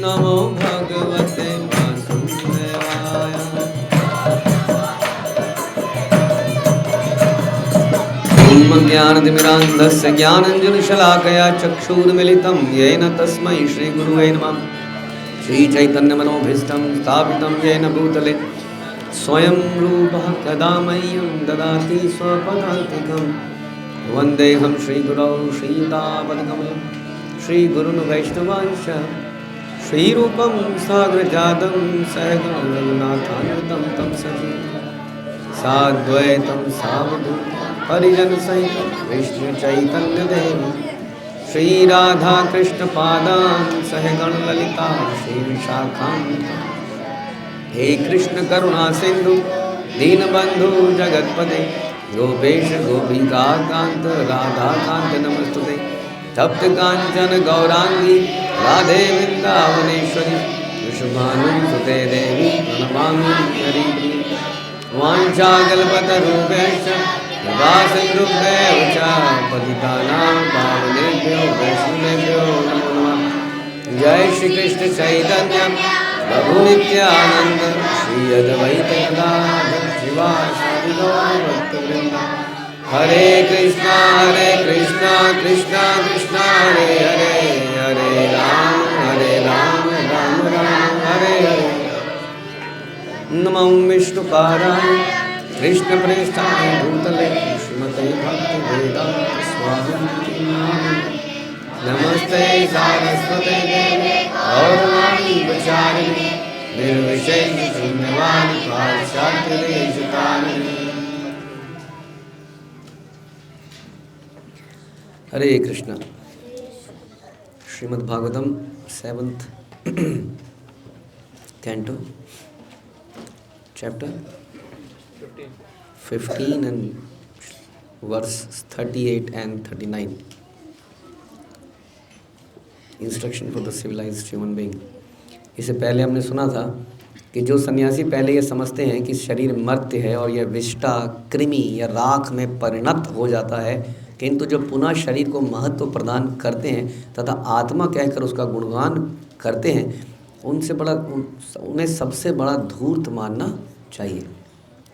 नमो भगवते वासुदेवाय। ओम ज्ञानतिमिरान्धस्य ज्ञानाञ्जनशलाकया चक्षुर्मिलितं येन तस्मै श्रीगुरुवे नमः। श्रीचैतन्यमनोभीष्टं स्थापितं येन भूतले स्वयं रूपः कदा मह्यं ददाति स्वपदान्तिकं। वन्देऽहं श्रीगुरौ श्रीयुतापदकमलं श्रीगुरुन् वैष्णवांश्च श्रीरूपं साग्रजातं सहगं रघुनाथान्वितं तं सजीवं साद्वैतं सावधूतं परिजनसहितं विष्णुचैतन्यदेवं श्रीराधाकृष्णपादान् सहगण ललिता श्रीविशाखान्वितान्। हे कृष्ण करुणा सिंधु दीनबंधु जगतपते गोपेश गोपिकाकांत राधाकांत नमस्तुते। तप्त कांचन गौरांगी राधे वृंदावनेश्वरी वृषभानुसुते देवी प्रणमामि हरिप्रिये। वाञ्छाकल्पतरुभ्यश्च कृपासिन्धुभ्येव च पतितानां पावनेभ्यो वैष्णवेभ्यो नमो नमः। जय श्री कृष्ण चैतन्य प्रभु नित्यानंद श्री अद्वैत गदाधर शिवासादि भक्तवृंद। हरे कृष्णा कृष्णा कृष्णा हरे हरे, हरे राम राम राम हरे हरे। नमो विष्णुपादाय कृष्णप्रेष्ठाय भूतले श्रीमते भक्तिवेदांत स्वामी नामिने। नमस्ते सारस्वते देवे गौरवाणी प्रचारिणे निर्विशेष शून्यवादी पाश्चात्यदेशतारिणे। Hare Krishna. Srimad Bhagavatam 7th canto chapter 15 and verse 38 and 39. Instruction for the civilised human being. इससे पहले हमने सुना था कि जो सन्यासी पहले ये समझते हैं कि शरीर मर्त्य है और यह विष्टा कृमि या राख में परिणत हो जाता है, किंतु जो पुनः शरीर को महत्व प्रदान करते हैं तथा आत्मा कहकर उसका गुणगान करते हैं, उन्हें सबसे बड़ा धूर्त मानना चाहिए।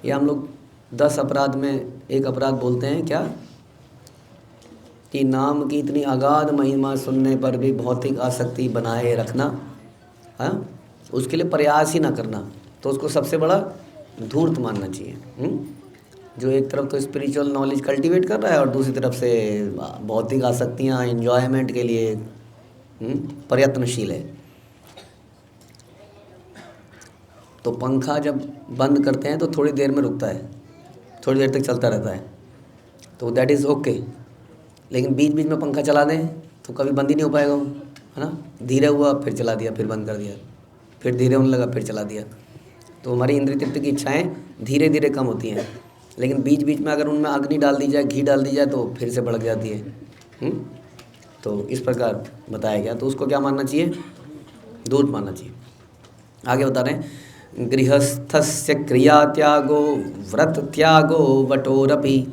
ये हम लोग 10 अपराध में एक अपराध बोलते हैं क्या, कि नाम की इतनी अगाध महिमा सुनने पर भी भौतिक आसक्ति बनाए रखना, हाँ, उसके लिए प्रयास ही ना करना, तो उसको सबसे बड़ा धूर्त मानना चाहिए। जो एक तरफ तो स्पिरिचुअल नॉलेज कल्टीवेट कर रहा है और दूसरी तरफ से भौतिक आसक्तियाँ एंजॉयमेंट के लिए प्रयत्नशील है। तो पंखा जब बंद करते हैं तो थोड़ी देर में रुकता है, थोड़ी देर तक चलता रहता है, तो दैट इज़ ओके। लेकिन बीच बीच में पंखा चला दें तो कभी बंद ही नहीं हो पाएगा वो, है ना। धीरे हुआ फिर चला दिया, फिर बंद कर दिया, फिर धीरे होने लगा फिर चला दिया। तो हमारी इंद्रिय तृप्ति की इच्छाएं धीरे धीरे कम होती हैं, लेकिन बीच बीच में अगर उनमें अग्नि डाल दी जाए, घी डाल दी जाए तो फिर से भड़क जाती है। तो इस प्रकार बताया गया। तो उसको क्या मानना चाहिए, धूर्त मानना चाहिए। आगे बता रहे हैं, गृहस्थस्य क्रिया त्यागो व्रत त्यागो वटोरपि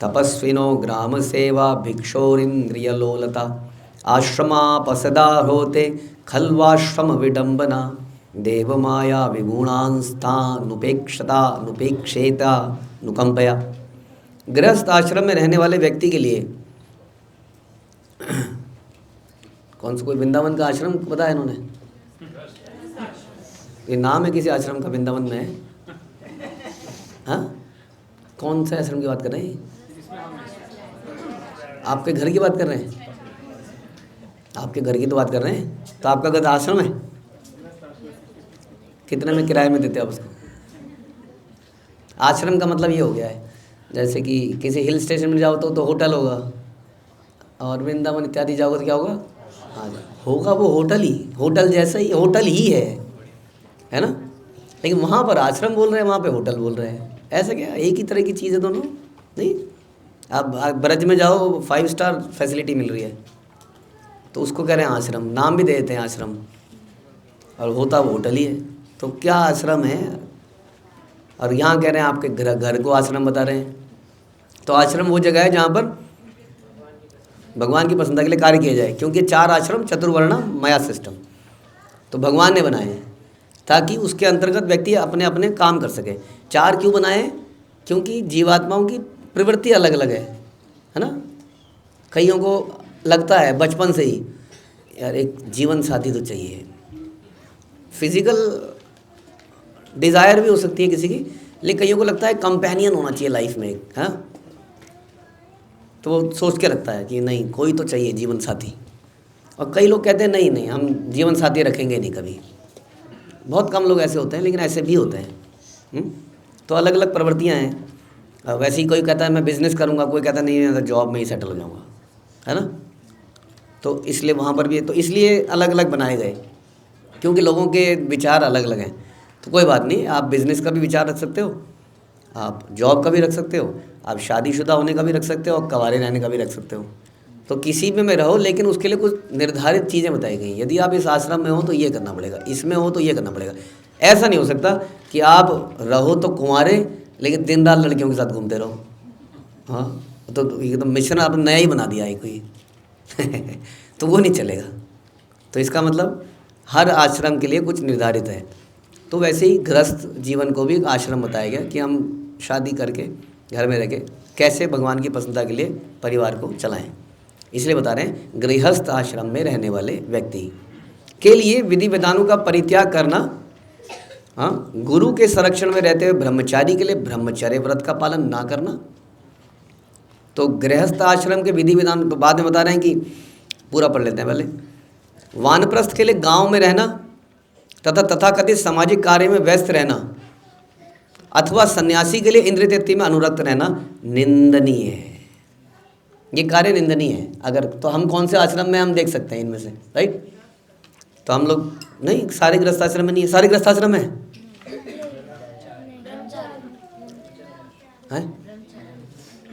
तपस्विनो ग्राम सेवा भिक्षोरिंद्रियलोलता आश्रमापसदा होते खल्वाश्रम विडंबना देवमाया विगुणांस्तानुपेक्षता नुपेक्षेता नुकंपया। गृहस्थ आश्रम में रहने वाले व्यक्ति के लिए कौन सा कोई वृंदावन का आश्रम बताया इन्होंने, ये नाम है किसी आश्रम का वृंदावन में है, हाँ, कौन सा आश्रम की बात कर रहे हैं, आपके घर की बात कर रहे हैं, आपके घर की तो बात कर रहे हैं। तो आपका घर आश्रम है, कितने में किराए में देते हैं आप उसको। आश्रम का मतलब ये हो गया है, जैसे कि किसी हिल स्टेशन में जाओ तो होटल होगा, और वृंदावन इत्यादि जाओगे तो क्या होगा, हाँ होगा वो होटल ही, होटल जैसा ही होटल ही है ना। लेकिन वहाँ पर आश्रम बोल रहे हैं, वहाँ पे होटल बोल रहे हैं, ऐसा क्या, एक ही तरह की चीज़ है दोनों। नहीं, आप ब्रज में जाओ 5 स्टार फैसिलिटी मिल रही है, तो उसको कह रहे हैं आश्रम, नाम भी दे देते हैं आश्रम, और होता वो होटल ही है। तो क्या आश्रम है, और यहाँ कह रहे हैं आपके घर को आश्रम बता रहे हैं। तो आश्रम वो जगह है जहाँ पर भगवान की प्रसन्नता के लिए कार्य किया जाए, क्योंकि 4 आश्रम चतुर्वर्ण माया सिस्टम। तो भगवान ने बनाए हैं ताकि उसके अंतर्गत व्यक्ति अपने अपने काम कर सके। 4 क्यों बनाए? क्योंकि जीवात्माओं की प्रवृत्ति अलग अलग है ना। कईयों को लगता है बचपन से ही यार एक जीवन साथी तो चाहिए, फिजिकल डिज़ायर भी हो सकती है किसी की, लेकिन कईयों को लगता है कंपेनियन होना चाहिए लाइफ में एक, हाँ। तो वो सोच के रखता है कि नहीं कोई तो चाहिए जीवन साथी। और कई लोग कहते हैं नहीं नहीं हम जीवन साथी रखेंगे नहीं कभी। बहुत कम लोग ऐसे होते हैं, लेकिन ऐसे भी होते हैं। तो अलग अलग प्रवृत्तियाँ हैं। वैसे ही कोई कहता है मैं बिज़नेस करूँगा, कोई कहता है नहीं मैं जॉब में ही सेटल हो जाऊँगा, है ना। तो इसलिए वहाँ पर भी तो इसलिए अलग अलग बनाए गए, क्योंकि लोगों के विचार अलग अलग हैं। तो कोई बात नहीं, आप बिज़नेस का भी विचार रख सकते हो, आप जॉब का भी रख सकते हो, आप शादीशुदा होने का भी रख सकते हो और कंवारे रहने का भी रख सकते हो। तो किसी में रहो, लेकिन उसके लिए कुछ निर्धारित चीज़ें बताई गई। यदि आप इस आश्रम में हो तो ये करना पड़ेगा, इसमें हो तो ये करना पड़ेगा। ऐसा नहीं हो सकता कि आप रहो तो कुंवारे लेकिन दिन रात लड़कियों के साथ घूमते रहो। हाँ, तो ये तो मिशन आपने नया ही बना दिया है कोई तो वो नहीं चलेगा। तो इसका मतलब हर आश्रम के लिए कुछ निर्धारित है। तो वैसे ही गृहस्थ जीवन को भी एक आश्रम बताया गया कि हम शादी करके घर में रह के कैसे भगवान की प्रसन्नता के लिए परिवार को चलाएं। इसलिए बता रहे हैं गृहस्थ आश्रम में रहने वाले व्यक्ति के लिए विधि विधानों का परित्याग करना, हाँ, गुरु के संरक्षण में रहते हुए ब्रह्मचारी के लिए ब्रह्मचर्य व्रत का पालन ना करना। तो गृहस्थ आश्रम के विधि विधान तो बाद में बता रहे हैं कि पूरा पढ़ लेते हैं पहले। वानप्रस्थ के लिए गांव में रहना तथा तथाकथित सामाजिक कार्य में व्यस्त रहना अथवा सन्यासी के लिए इंद्रिय तृप्ति में अनुरक्त रहना निंदनीय है। ये कार्य निंदनीय है। अगर तो हम कौन से आश्रम में हम देख सकते हैं इनमें से, राइट। तो हम लोग नहीं, सारे गृहस्थ आश्रम में नहीं है। सारे गृहस्थ आश्रम में है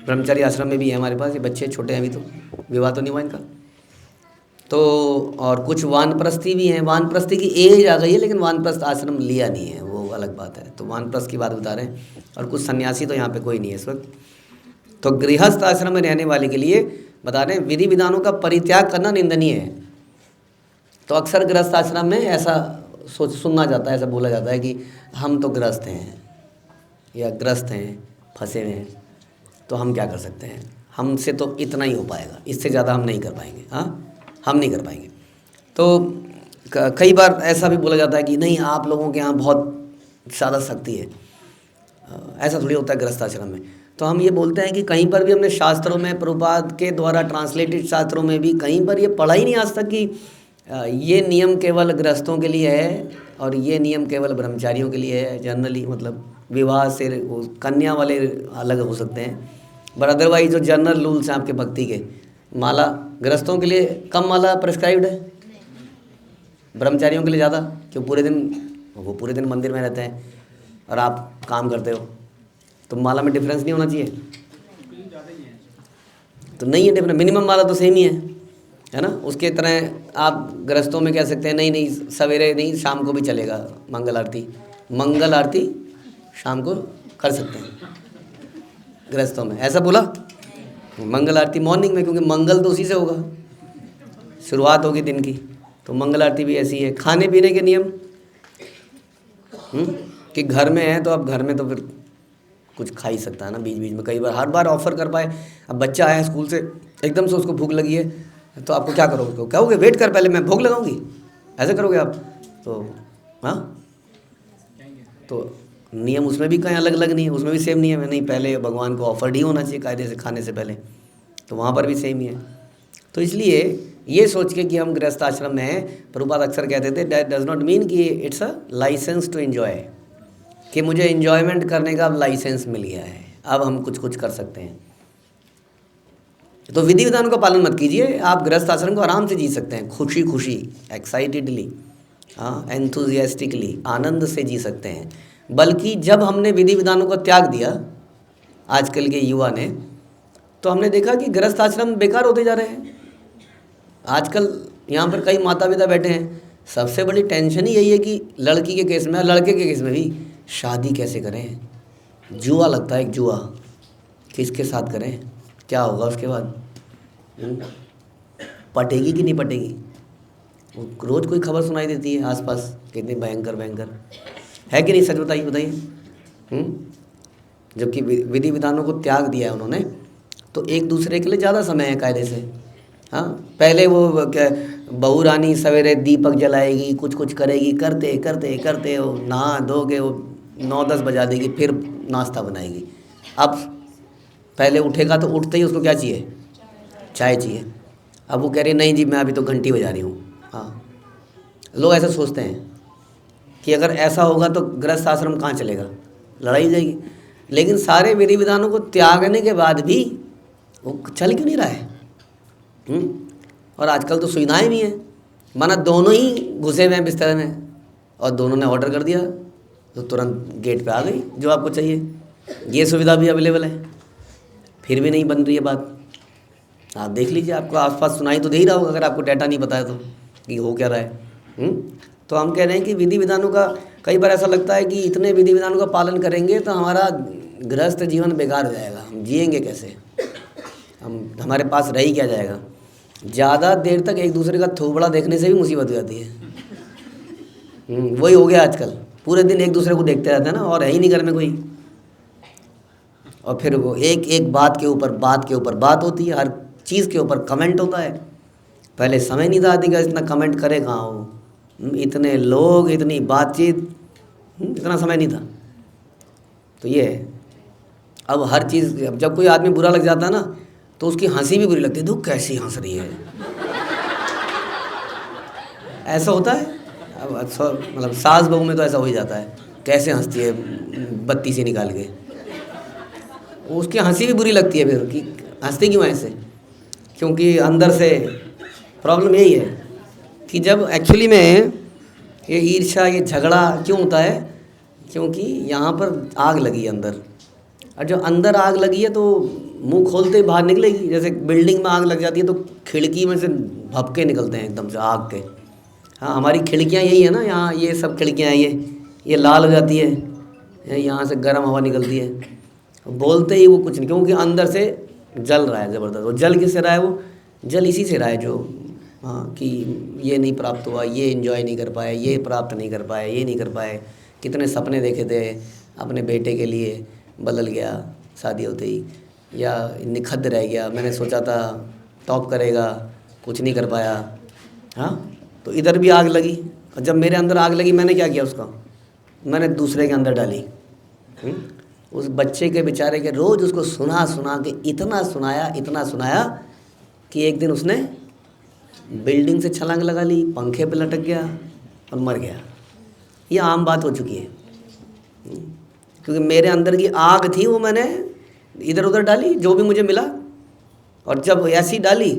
ब्रह्मचारी आश्रम में भी है हमारे पास। ये बच्चे छोटे हैं अभी, तो विवाह तो नहीं हुआ इनका। तो और कुछ वानप्रस्थी भी हैं। वानप्रस्थी की एज आ गई है, लेकिन वानप्रस्थ आश्रम लिया नहीं है, वो अलग बात है। तो वानप्रस्थ की बात बता रहे हैं। और कुछ सन्यासी तो यहाँ पे कोई नहीं है इस वक्त। तो गृहस्थ आश्रम में रहने वाले के लिए बता रहे हैं विधि विधानों का परित्याग करना निंदनीय है। तो अक्सर गृहस्थ आश्रम में ऐसा सुनना जाता है, ऐसा बोला जाता है कि हम तो गृहस्थ हैं या ग्रस्त हैं, फंसे हुए हैं, तो हम क्या कर सकते हैं, हमसे तो इतना ही हो पाएगा, इससे ज़्यादा हम नहीं कर पाएंगे। हाँ, हम नहीं कर पाएंगे। तो कई बार ऐसा भी बोला जाता है कि नहीं आप लोगों के यहाँ बहुत ज़्यादा शक्ति है। ऐसा थोड़ी होता है गृहस्थ आश्रम में। तो हम ये बोलते हैं कि कहीं पर भी हमने शास्त्रों में, प्रभुपाद के द्वारा ट्रांसलेटेड शास्त्रों में भी कहीं पर ये पढ़ा ही नहीं आज तक कि ये नियम केवल गृहस्थों के लिए है और ये नियम केवल ब्रह्मचारियों के लिए है। जनरली मतलब विवाह से कन्या वाले अलग हो सकते हैं, बट अदरवाइज जो जनरल रूल्स हैं आपके भक्ति के, माला गृहस्थों के लिए कम माला प्रिस्क्राइब्ड है, ब्रह्मचारियों के लिए ज़्यादा। क्यों? वो पूरे दिन मंदिर में रहते हैं और आप काम करते हो, तो माला में डिफरेंस नहीं होना चाहिए। तो नहीं है डिफरेंस, मिनिमम माला तो सेम ही है ना। उसके तरह आप गृहस्थों में कह सकते हैं नहीं नहीं सवेरे नहीं शाम को भी चलेगा मंगल आरती शाम को कर सकते हैं गृहस्थों में। ऐसा बोला मंगल आरती मॉर्निंग में, क्योंकि मंगल तो उसी से होगा, शुरुआत होगी दिन की। तो मंगल आरती भी ऐसी है। खाने पीने के नियम कि घर में है तो अब घर में तो फिर कुछ खा ही सकता है ना बीच बीच में। कई बार हर बार ऑफर कर पाए। अब बच्चा आया स्कूल से, एकदम से उसको भूख लगी है, तो आपको क्या करोगे? तो कहोगे वेट कर पहले मैं भूख लगाऊंगी, ऐसे करोगे आप? तो हाँ, तो नियम उसमें भी कहीं अलग अलग नहीं है, उसमें भी सेम नियम है। नहीं, पहले भगवान को ऑफर्ड ही होना चाहिए कायदे से खाने से पहले, तो वहाँ पर भी सेम ही है। तो इसलिए ये सोच के कि हम गृहस्थ आश्रम में हैं, प्रभुपाद अक्सर कहते थे दैट डज नॉट मीन कि it's a license to enjoy, कि मुझे एंजॉयमेंट करने का अब लाइसेंस मिल गया है, अब हम कुछ कुछ कर सकते हैं। तो विधि विधानों का पालन मत कीजिए, आप गृहस्थ आश्रम को आराम से जी सकते हैं, खुशी खुशी, एक्साइटेडली, हाँ, एंथुजियास्टिकली, आनंद से जी सकते हैं। बल्कि जब हमने विधि विधानों को त्याग दिया आजकल के युवा ने, तो हमने देखा कि गृहस्थ आश्रम बेकार होते जा रहे हैं। आजकल यहाँ पर कई माता पिता बैठे हैं, सबसे बड़ी टेंशन ही यही है कि लड़की के केस में और लड़के के केस में भी शादी कैसे करें। जुआ लगता है, एक जुआ, किसके साथ करें, क्या होगा उसके बाद, पटेगी कि नहीं पटेगी। वो रोज़ कोई खबर सुनाई देती है आसपास, कितनी भयंकर भयंकर है कि नहीं, सच बताइए बताइए। जबकि विधि विधानों को त्याग दिया है उन्होंने, तो एक दूसरे के लिए ज़्यादा समय है कायदे से। हाँ, पहले वो क्या, बहू रानी सवेरे दीपक जलाएगी, कुछ कुछ करेगी, करते करते करते वो नहा धो के वो 9-10 बजा देगी, फिर नाश्ता बनाएगी। अब पहले उठेगा तो उठते ही उसको क्या चाहिए, चाय चाहिए। अब वो कह रही नहीं जी मैं अभी तो घंटी बजा रही हूँ। हाँ, लोग ऐसा सोचते हैं कि अगर ऐसा होगा तो गृहस्थ आश्रम कहाँ चलेगा, लड़ाई जाएगी। लेकिन सारे विधि विधानों को त्यागने के बाद भी वो चल क्यों नहीं रहा है? और आजकल तो सुविधाएं भी हैं, माना दोनों ही घुसे हुए हैं बिस्तर में और दोनों ने ऑर्डर कर दिया तो तुरंत गेट पे आ गई जो आपको चाहिए। ये सुविधा भी अवेलेबल है, फिर भी नहीं बन रही है बात। आप देख लीजिए, आपको आसपास सुनाई तो दे ही रहा होगा, अगर आपको डाटा नहीं पता है तो कि हो क्या रहा है। तो हम कह रहे हैं कि विधि विधानों का, कई बार ऐसा लगता है कि इतने विधि विधानों का पालन करेंगे तो हमारा गृहस्थ जीवन बेकार हो जाएगा, हम जिएंगे कैसे, हमारे पास रह ही क्या जाएगा। ज़्यादा देर तक एक दूसरे का थोबड़ा देखने से भी मुसीबत हो जाती है। वही हो गया आजकल, पूरे दिन एक दूसरे को देखते रहते हैं ना, और है ही नहीं घर में कोई। और फिर वो एक एक बात के ऊपर बात होती है, हर चीज़ के ऊपर कमेंट होता है। पहले समय नहीं था आदमी का इतना कमेंट करे, कहाँ हो, इतने लोग, इतनी बातचीत, इतना समय नहीं था। तो ये है, अब हर चीज़, जब कोई आदमी बुरा लग जाता है ना तो उसकी हंसी भी बुरी लगती है, देखो कैसी हंस रही है। ऐसा होता है, अब मतलब सास बहू में तो ऐसा हो ही जाता है, कैसे हंसती है बत्ती से निकाल के, उसकी हंसी भी बुरी लगती है फिर कि हंसते क्यों ऐसे। क्योंकि अंदर से प्रॉब्लम यही है कि जब एक्चुअली में ये ईर्ष्या, ये झगड़ा क्यों होता है, क्योंकि यहाँ पर आग लगी अंदर, और जो अंदर आग लगी है तो मुंह खोलते ही बाहर निकलेगी। जैसे बिल्डिंग में आग लग जाती है तो खिड़की में से भपके निकलते हैं एकदम से आग के। हाँ, हमारी खिड़कियाँ यही है ना, यहाँ ये सब खिड़कियाँ ये लाल हो जाती है, यहाँ से गर्म हवा निकलती है, बोलते ही वो कुछ नहीं, क्योंकि अंदर से जल रहा है ज़बरदस्त। वो जल किससे रहा है, वो जल इसी से रहा है जो, हाँ, कि ये नहीं प्राप्त हुआ, ये एंजॉय नहीं कर पाए, ये प्राप्त नहीं कर पाए, ये नहीं कर पाए। कितने सपने देखे थे अपने बेटे के लिए, बदल गया शादी होते ही, या निखद्द रह गया, मैंने सोचा था टॉप करेगा, कुछ नहीं कर पाया। हाँ, तो इधर भी आग लगी, और जब मेरे अंदर आग लगी मैंने क्या किया, उसका मैंने दूसरे के अंदर डाली। उस बच्चे के बेचारे के रोज़ उसको सुना सुना के इतना सुनाया कि एक दिन उसने बिल्डिंग से छलांग लगा ली, पंखे पे लटक गया और मर गया। ये आम बात हो चुकी है, क्योंकि मेरे अंदर की आग थी वो मैंने इधर उधर डाली जो भी मुझे मिला। और जब ऐसी डाली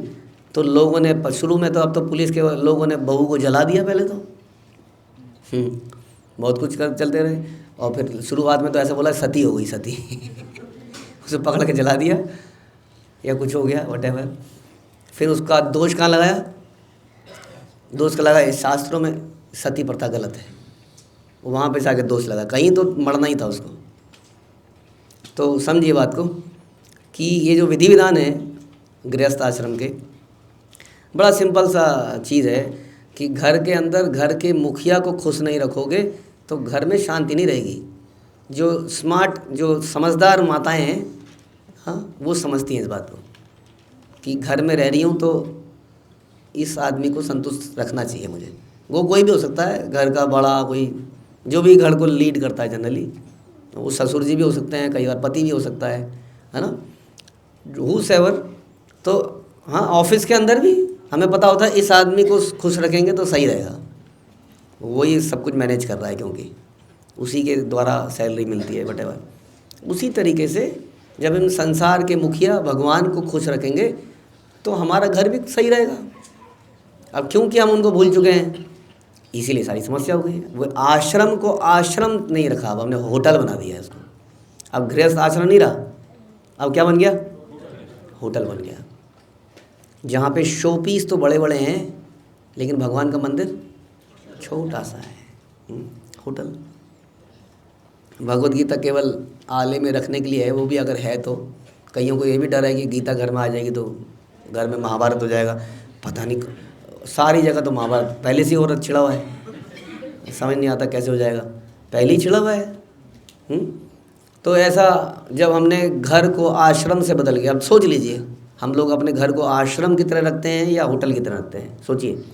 तो लोगों ने, शुरू में तो, अब तो पुलिस के लोगों ने बहू को जला दिया पहले तो, बहुत कुछ कर चलते रहे। और फिर शुरुआत में तो ऐसा बोला सती हो गई, सती उसे पकड़ के जला दिया या कुछ हो गया व्हाटएवर। फिर उसका दोष कहाँ लगाया, दोष का लगा शास्त्रों में सती प्रथा गलत है, वहाँ पे जाके दोष लगा, कहीं तो मरना ही था उसको। तो समझिए बात को कि ये जो विधि विधान है गृहस्थ आश्रम के, बड़ा सिंपल सा चीज़ है कि घर के अंदर घर के मुखिया को खुश नहीं रखोगे तो घर में शांति नहीं रहेगी। जो स्मार्ट, जो समझदार माताएं हैं, हाँ, वो समझती हैं इस बात को कि घर में रह रही हूँ तो इस आदमी को संतुष्ट रखना चाहिए मुझे। वो कोई भी हो सकता है, घर का बड़ा कोई, जो भी घर को लीड करता है जनरली, वो ससुर जी भी हो सकते हैं, कई बार पति भी हो सकता है ना, हूसएवर। तो हाँ, ऑफिस के अंदर भी हमें पता होता है इस आदमी को खुश रखेंगे तो सही रहेगा, वही सब कुछ मैनेज कर रहा है क्योंकि उसी के द्वारा सैलरी मिलती है व्हाटएवर। उसी तरीके से जब हम संसार के मुखिया भगवान को खुश रखेंगे तो हमारा घर भी सही रहेगा। अब क्योंकि हम उनको भूल चुके हैं इसीलिए सारी समस्या हो गई है। वो आश्रम को आश्रम नहीं रखा, अब हमने होटल बना दिया है उसको। अब गृहस्थ आश्रम नहीं रहा, अब क्या बन गया, होटल बन गया, जहाँ पे शो पीस तो बड़े बड़े हैं लेकिन भगवान का मंदिर छोटा सा है। होटल, भगवत गीता केवल आले में रखने के लिए है, वो भी अगर है तो। कईयों को ये भी डर है कि गीता घर में आ जाएगी तो घर में महाभारत हो जाएगा, पता नहीं सारी जगह तो महाभारत पहले से ही औरत छिड़ा हुआ है, समझ नहीं आता कैसे हो जाएगा, पहले ही छिड़ा हुआ है। तो ऐसा जब हमने घर को आश्रम से बदल गया, अब सोच लीजिए हम लोग अपने घर को आश्रम की तरह रखते हैं या होटल की तरह रखते हैं, सोचिए।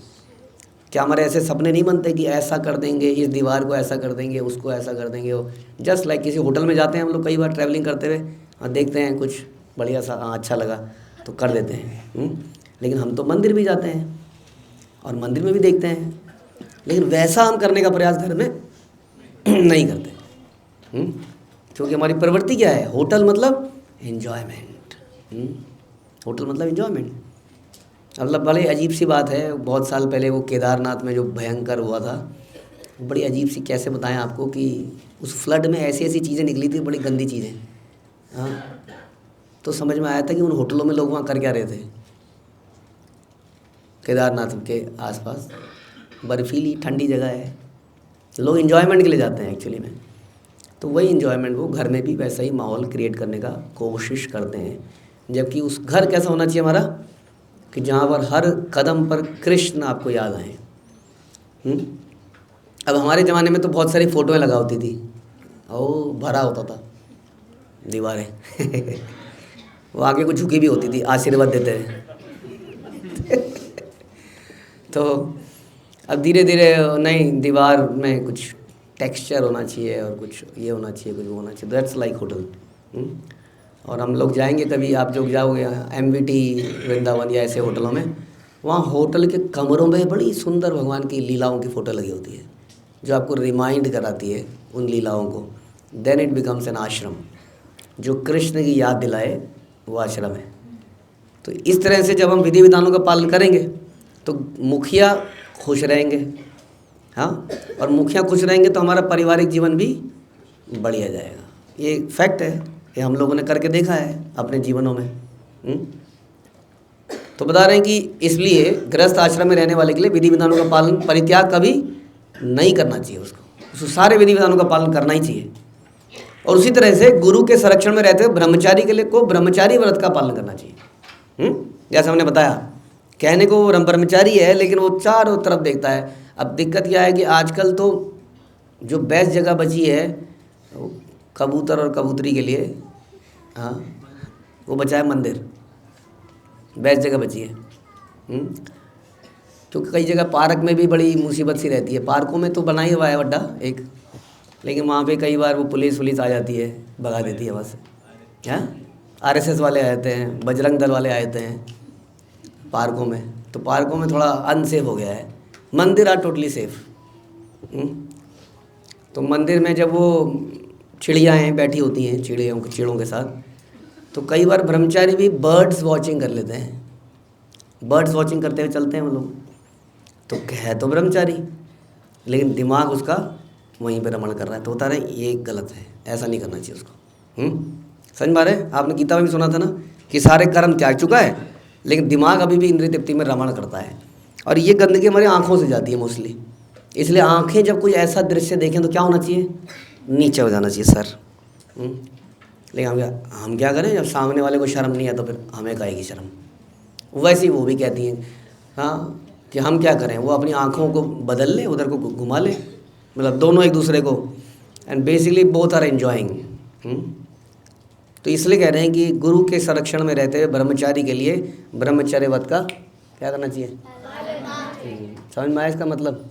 क्या हमारे ऐसे सपने नहीं बनते कि ऐसा कर देंगे, इस दीवार को ऐसा कर देंगे, उसको ऐसा कर देंगे। वो जस्ट लाइक किसी होटल में जाते हैं हम लोग कई बार ट्रैवलिंग करते हुए, और देखते हैं कुछ बढ़िया सा, अच्छा लगा तो कर देते हैं। लेकिन हम तो मंदिर भी जाते हैं और मंदिर में भी देखते हैं, लेकिन वैसा हम करने का प्रयास घर में नहीं करते। क्योंकि हमारी प्रवृत्ति क्या है, होटल मतलब एन्जॉयमेंट। होटल मतलब एन्जॉयमेंट। मतलब बड़े अजीब सी बात है, बहुत साल पहले वो केदारनाथ में जो भयंकर हुआ था, बड़ी अजीब सी, कैसे बताएं आपको, कि उस फ्लड में ऐसी ऐसी चीज़ें निकली थी, बड़ी गंदी चीज़ें। हाँ, तो समझ में आया था कि उन होटलों में लोग वहाँ कर क्या रहे थे। केदारनाथ के आसपास बर्फीली ठंडी जगह है, लोग इन्जॉयमेंट के लिए जाते हैं एक्चुअली में। तो वही इन्जॉयमेंट वो घर में भी वैसा ही माहौल क्रिएट करने का कोशिश करते हैं। जबकि उस घर कैसा होना चाहिए हमारा, कि जहाँ पर हर कदम पर कृष्ण आपको याद आए। अब हमारे ज़माने में तो बहुत सारी फ़ोटोएं लगा होती थी, और भरा होता था दीवारें वो आगे कुछ झुकी भी होती थी, आशीर्वाद देते हैं तो अब धीरे धीरे नहीं, दीवार में कुछ टेक्सचर होना चाहिए और कुछ ये होना चाहिए, कुछ वो होना चाहिए। That's like hotel. और हम लोग जाएंगे कभी, आप जो जाओगे MVT वृंदावन या ऐसे होटलों में, वहाँ होटल के कमरों में बड़ी सुंदर भगवान की लीलाओं की फ़ोटो लगी होती है, जो आपको रिमाइंड कराती है उन लीलाओं को। देन इट बिकम्स एन आश्रम। जो कृष्ण की याद दिलाए वो आश्रम है। तो इस तरह से जब हम विधि विधानों का पालन करेंगे तो मुखिया खुश रहेंगे। हाँ, और मुखिया खुश रहेंगे तो हमारा पारिवारिक जीवन भी बढ़िया जाएगा। ये फैक्ट है, ये हम लोगों ने करके देखा है अपने जीवनों में। तो बता रहे हैं कि इसलिए गृहस्थ आश्रम में रहने वाले के लिए विधि विधानों का पालन, परित्याग कभी नहीं करना चाहिए। उसको सारे विधि विधानों का पालन करना ही चाहिए। और उसी तरह से गुरु के संरक्षण में रहते हुए ब्रह्मचारी के लिए को ब्रह्मचारी व्रत का पालन करना चाहिए। जैसे हमने बताया, कहने को वो ब्रह्मचारी है, लेकिन वो चारों तरफ देखता है। अब दिक्कत क्या है कि आजकल तो जो बेस्ट जगह बची है कबूतर और कबूतरी के लिए, हाँ, वो बचा है मंदिर, बेस्ट जगह बची है। क्योंकि कई जगह पार्क में भी बड़ी मुसीबत सी रहती है। पार्कों में तो बना ही हुआ है अड्डा एक, लेकिन वहाँ पे कई बार वो पुलिस आ जाती है, भगा देती है बस। क्या RSS वाले आए थे, बजरंग दल वाले आए थे पार्कों में, तो पार्कों में थोड़ा अनसेफ हो गया है। मंदिर आर टोटली सेफ। तो मंदिर में जब वो चिड़ियाएँ बैठी होती हैं, चिड़ों के साथ, तो कई बार ब्रह्मचारी भी बर्ड्स वॉचिंग कर लेते हैं। बर्ड्स वॉचिंग करते हुए चलते हैं वो लोग, तो है तो ब्रह्मचारी, लेकिन दिमाग उसका वहीं पे रमण कर रहा है। तो बता रहे हैं ये गलत है, ऐसा नहीं करना चाहिए उसको। समझ पा रहे? आपने गीता में भी सुना था ना कि सारे कर्म त्याग चुका है, लेकिन दिमाग अभी भी इंद्रिय तृप्ति में रमण करता है। और ये गंदगी हमारी आँखों से जाती है मोस्टली। इसलिए आँखें जब कोई ऐसा दृश्य देखें तो क्या होना चाहिए, नीचे हो जाना चाहिए सर। लेकिन हम क्या करें, जब सामने वाले को शर्म नहीं है तो फिर हमें कहेगी शर्म। वैसे ही वो भी कहती हैं, हाँ, कि हम क्या करें, वो अपनी आँखों को बदल ले, उधर को घुमा ले, मतलब दोनों एक दूसरे को, and basically both are enjoying. तो इसलिए कह रहे हैं कि गुरु के संरक्षण में रहते हुए ब्रह्मचारी के लिए ब्रह्मचर्य व्रत का क्या करना चाहिए। समझ में आया इसका मतलब?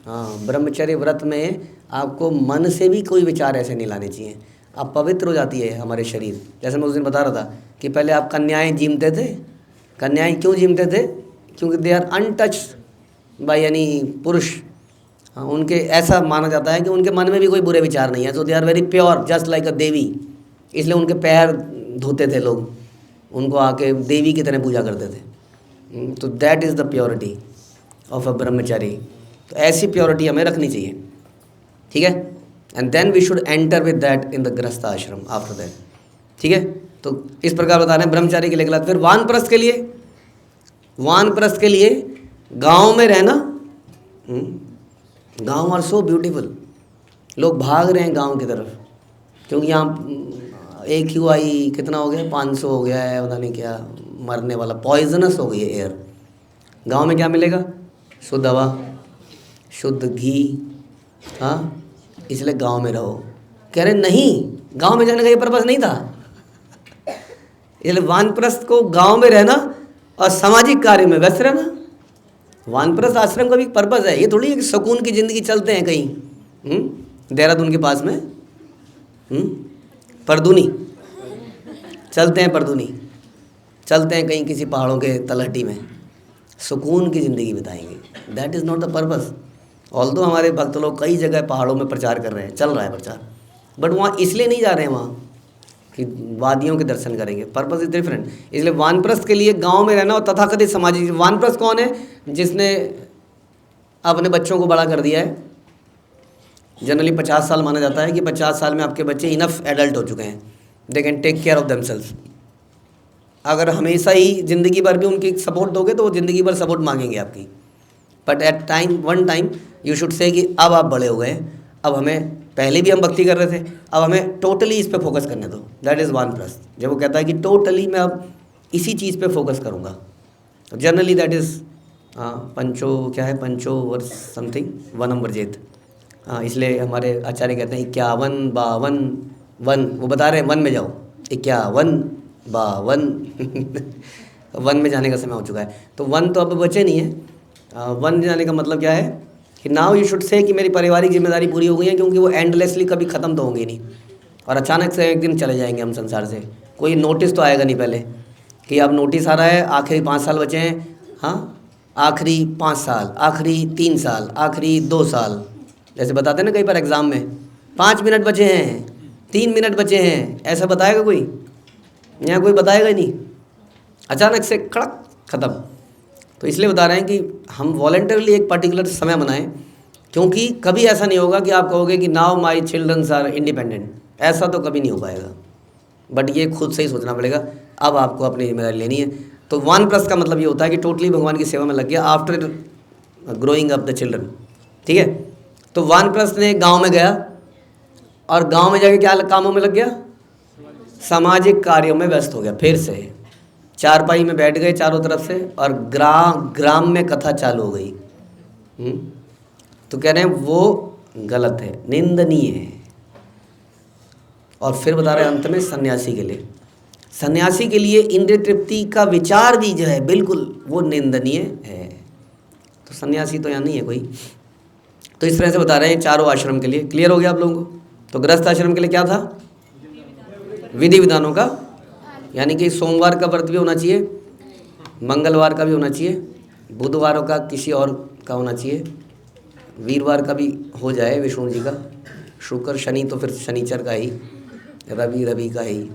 हाँ, ब्रह्मचर्य व्रत में आपको मन से भी कोई विचार ऐसे नहीं लाने चाहिए। आप पवित्र हो जाती है हमारे शरीर। जैसे मैं उस दिन बता रहा था कि पहले आप कन्याएं जीमते थे। कन्याएं क्यों जीमते थे? क्योंकि they are untouched by any पुरुष। हाँ, उनके ऐसा माना जाता है कि उनके मन में भी कोई बुरे विचार नहीं है। So they are very pure, just like a devi. इसलिए उनके पैर धोते थे लोग, उनको आके देवी की तरह पूजा करते थे। तो that is the purity of a brahmachari. तो ऐसी प्योरिटी हमें रखनी चाहिए, ठीक है। And then we should enter with that in the grihastha ashram after that, ठीक है। तो इस प्रकार बता रहे हैं ब्रह्मचारी के लिए गलत। फिर वानप्रस्थ के लिए, वानप्रस्थ के लिए गांव में रहना। गांव आर सो ब्यूटीफुल। लोग भाग रहे हैं गांव की तरफ, क्योंकि यहाँ AQI कितना हो गया, 500 हो गया है, पता नहीं क्या, मरने वाला, पॉइजनस हो गई है एयर। गांव में क्या मिलेगा? शुद्ध हवा, शुद्ध घी। हाँ, इसलिए गांव में रहो। कह रहे नहीं, गांव में जाने का ये पर्पस नहीं था। इसलिए वानप्रस्थ को गांव में रहना और सामाजिक कार्य में व्यस्त रहना। वानप्रस्थ आश्रम का भी पर्पस है। ये थोड़ी है कि सुकून की ज़िंदगी चलते हैं कहीं देहरादून के पास में परदूनी चलते हैं, परदूनी चलते हैं कहीं किसी पहाड़ों के तलहटी में, सुकून की ज़िंदगी बिताएंगे। That is not the purpose. Although हमारे भक्त लोग कई जगह पहाड़ों में प्रचार कर रहे हैं, चल रहा है प्रचार, बट वहाँ इसलिए नहीं जा रहे हैं वहाँ कि वादियों के दर्शन करेंगे। Purpose is different. इसलिए वानप्रस्थ के लिए गांव में रहना और तथाकथित सामाजिक। वानप्रस्थ कौन है? जिसने अपने बच्चों को बड़ा कर दिया है। जनरली 50 साल माना जाता है कि 50 साल में आपके बच्चे इनफ एडल्ट हो चुके हैं, they can take care of themselves. अगर हमेशा ही ज़िंदगी भर भी उनकी सपोर्ट दोगे तो वो ज़िंदगी भर सपोर्ट मांगेंगे आपकी। But at one time you should say कि अब आप बड़े हो गए, अब हमें, पहले भी हम भक्ति कर रहे थे, अब हमें टोटली इस पे फोकस करने दो। दैट इज़ वानप्रस्थ। जब वो कहता है कि टोटली मैं अब इसी चीज़ पे फोकस करूँगा, तो जनरली दैट इज़ पंचो वर्ष समथिंग वनम वर्जेत। हाँ, इसलिए हमारे आचार्य कहते हैं 51 52 वन, वो बता रहे हैं वन में जाओ, 51 52 वन में जाने का समय हो चुका है। तो वन तो अब बचे नहीं है। वन जाने का मतलब क्या है कि नाउ यू शुड से कि मेरी पारिवारिक जिम्मेदारी पूरी हो गई है, क्योंकि वो एंडलेसली कभी ख़त्म तो होंगी नहीं, और अचानक से एक दिन चले जाएंगे हम संसार से। कोई नोटिस तो आएगा नहीं पहले कि अब नोटिस आ रहा है, आखिरी 5 साल बचे हैं। हाँ, आखिरी 5 साल, आखिरी 3 साल, आखिरी 2 साल, जैसे बताते हैं ना कई बार एग्ज़ाम में 5 मिनट बचे हैं, 3 मिनट बचे हैं, ऐसा बताएगा कोई? यहाँ कोई बताएगा ही नहीं। अचानक से खड़क ख़त्म। तो इसलिए बता रहे हैं कि हम वॉलंटरली एक पर्टिकुलर समय बनाएं, क्योंकि कभी ऐसा नहीं होगा कि आप कहोगे कि now my childrens are independent. ऐसा तो कभी नहीं हो पाएगा। बट ये खुद से ही सोचना पड़ेगा, अब आपको अपनी जिम्मेदारी लेनी है। तो वानप्रस्थ का मतलब ये होता है कि टोटली भगवान की सेवा में लग गया after growing up the children. ठीक है। तो वानप्रस्थ ने गाँव में गया और गाँव में जाके क्या कामों में लग गया? सामाजिक कार्यों में व्यस्त हो गया। फिर से चारपाई में बैठ गए चारों तरफ से, और ग्राम में कथा चालू हो गई। तो कह रहे हैं वो गलत है, निंदनीय है। और फिर बता रहे हैं अंत में सन्यासी के लिए इंद्रिय तृप्ति का विचार भी जो है बिल्कुल वो निंदनीय है। तो सन्यासी तो यहाँ नहीं है कोई। तो इस तरह से बता रहे हैं चारों आश्रम के लिए। क्लियर हो गया आप लोगों को? तो गृहस्थ आश्रम के लिए क्या था? विधि विधानों का, यानी कि सोमवार का व्रत भी होना चाहिए, मंगलवार का भी होना चाहिए, बुधवारों का किसी और का होना चाहिए, वीरवार का भी हो जाए विष्णु जी का, शुक्र शनि तो फिर शनिचर का ही, रवि का ही,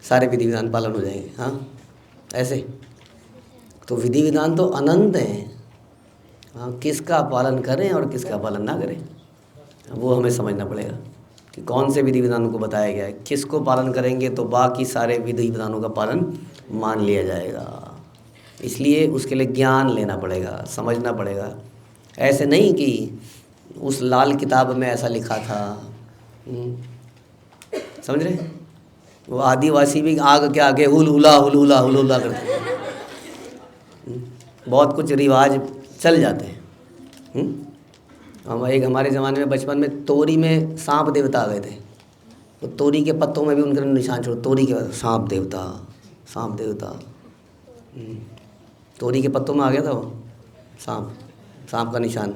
सारे विधि विधान पालन हो जाएंगे। हाँ, ऐसे तो विधि विधान तो अनंत हैं। हाँ, किसका पालन करें और किसका पालन ना करें, वो हमें समझना पड़ेगा कि कौन से विधि विधानों को बताया गया है। किसको पालन करेंगे तो बाकी सारे विधि विधानों का पालन मान लिया जाएगा। इसलिए उसके लिए ज्ञान लेना पड़ेगा, समझना पड़ेगा। ऐसे नहीं कि उस लाल किताब में ऐसा लिखा था। समझ रहे? वो आदिवासी भी आग के आगे हुलहुला हुलहुला हुलहुला करते हैं। बहुत कुछ रिवाज चल जाते हैं। एक हमारे ज़माने में बचपन में तोरी में सांप देवता आ गए थे, तो तोरी के पत्तों में भी उनके निशान छोड़, तोरी के सांप देवता तोरी के पत्तों में आ गया था वो सांप का निशान।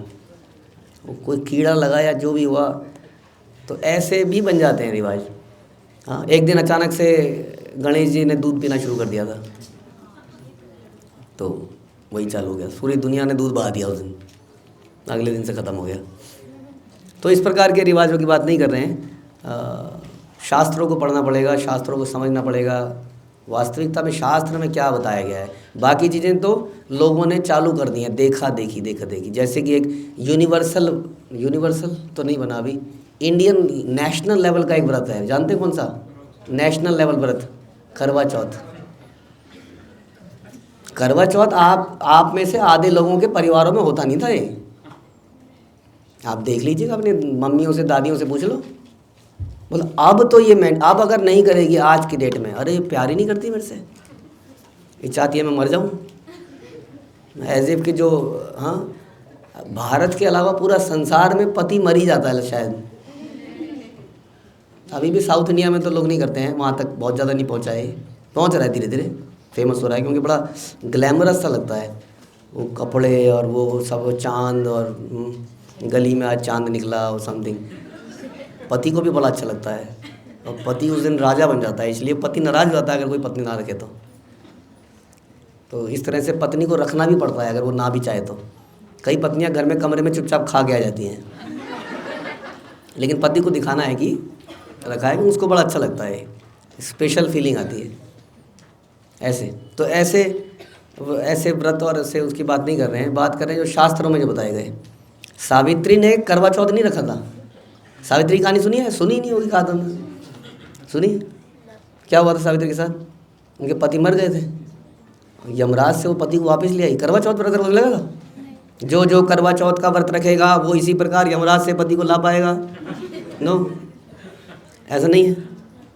वो कोई कीड़ा लगा या जो भी हुआ, तो ऐसे भी बन जाते हैं रिवाज। हाँ, एक दिन अचानक से गणेश जी ने दूध पीना शुरू कर दिया था, तो वही चालू हो गया। पूरी दुनिया ने दूध बहा दिया उस दिन, अगले दिन से ख़त्म हो गया। तो इस प्रकार के रिवाजों की बात नहीं कर रहे हैं। शास्त्रों को पढ़ना पड़ेगा, शास्त्रों को समझना पड़ेगा, वास्तविकता में शास्त्र में क्या बताया गया है। बाकी चीज़ें तो लोगों ने चालू कर दी हैं, देखा देखी। जैसे कि एक यूनिवर्सल तो नहीं बना अभी, इंडियन नेशनल लेवल का एक व्रत है, जानते हैं कौन सा? नेशनल लेवल व्रत, करवा चौथ। आप में से आधे लोगों के परिवारों में होता नहीं था ये। आप देख लीजिएगा, अपने मम्मियों से दादियों से पूछ लो, बोलो अब तो ये मैं अब अगर नहीं करेगी आज की डेट में, अरे प्यार ही नहीं करती मेरे से, ये चाहती है मैं मर जाऊँ। एज इफ कि जो, हाँ, भारत के अलावा पूरा संसार में पति मर ही जाता है शायद। अभी भी साउथ इंडिया में तो लोग नहीं करते हैं, वहाँ तक बहुत ज़्यादा नहीं पहुँचा है, पहुँच रहा है, धीरे धीरे फेमस हो रहा है, क्योंकि बड़ा ग्लैमरस सा लगता है वो कपड़े और वो सब, चांद और गली में आज चांद निकला और समथिंग। पति को भी बड़ा अच्छा लगता है, और पति उस दिन राजा बन जाता है, इसलिए पति नाराज़ हो जाता है अगर कोई पत्नी ना रखे तो इस तरह से पत्नी को रखना भी पड़ता है अगर वो ना भी चाहे तो। कई पत्नियां घर में कमरे में चुपचाप खा के आ जाती हैं, लेकिन पति को दिखाना है कि रखा है, कि उसको बड़ा अच्छा लगता है, स्पेशल फीलिंग आती है ऐसे। तो ऐसे व्रत और ऐसे उसकी बात नहीं कर रहे हैं, बात कर रहे हैं जो शास्त्रों में जो बताए गए। सावित्री ने करवा चौथ नहीं रखा था। सावित्री की कहानी सुनी है? सुनी नहीं होगी, कहा था हमने, सुनी? क्या हुआ था सावित्री के साथ? उनके पति मर गए थे, यमराज से वो पति को वापस ले आई। करवा चौथ व्रत लगेगा, जो करवा चौथ का व्रत रखेगा वो इसी प्रकार यमराज से पति को ला पाएगा? नो, ऐसा नहीं है।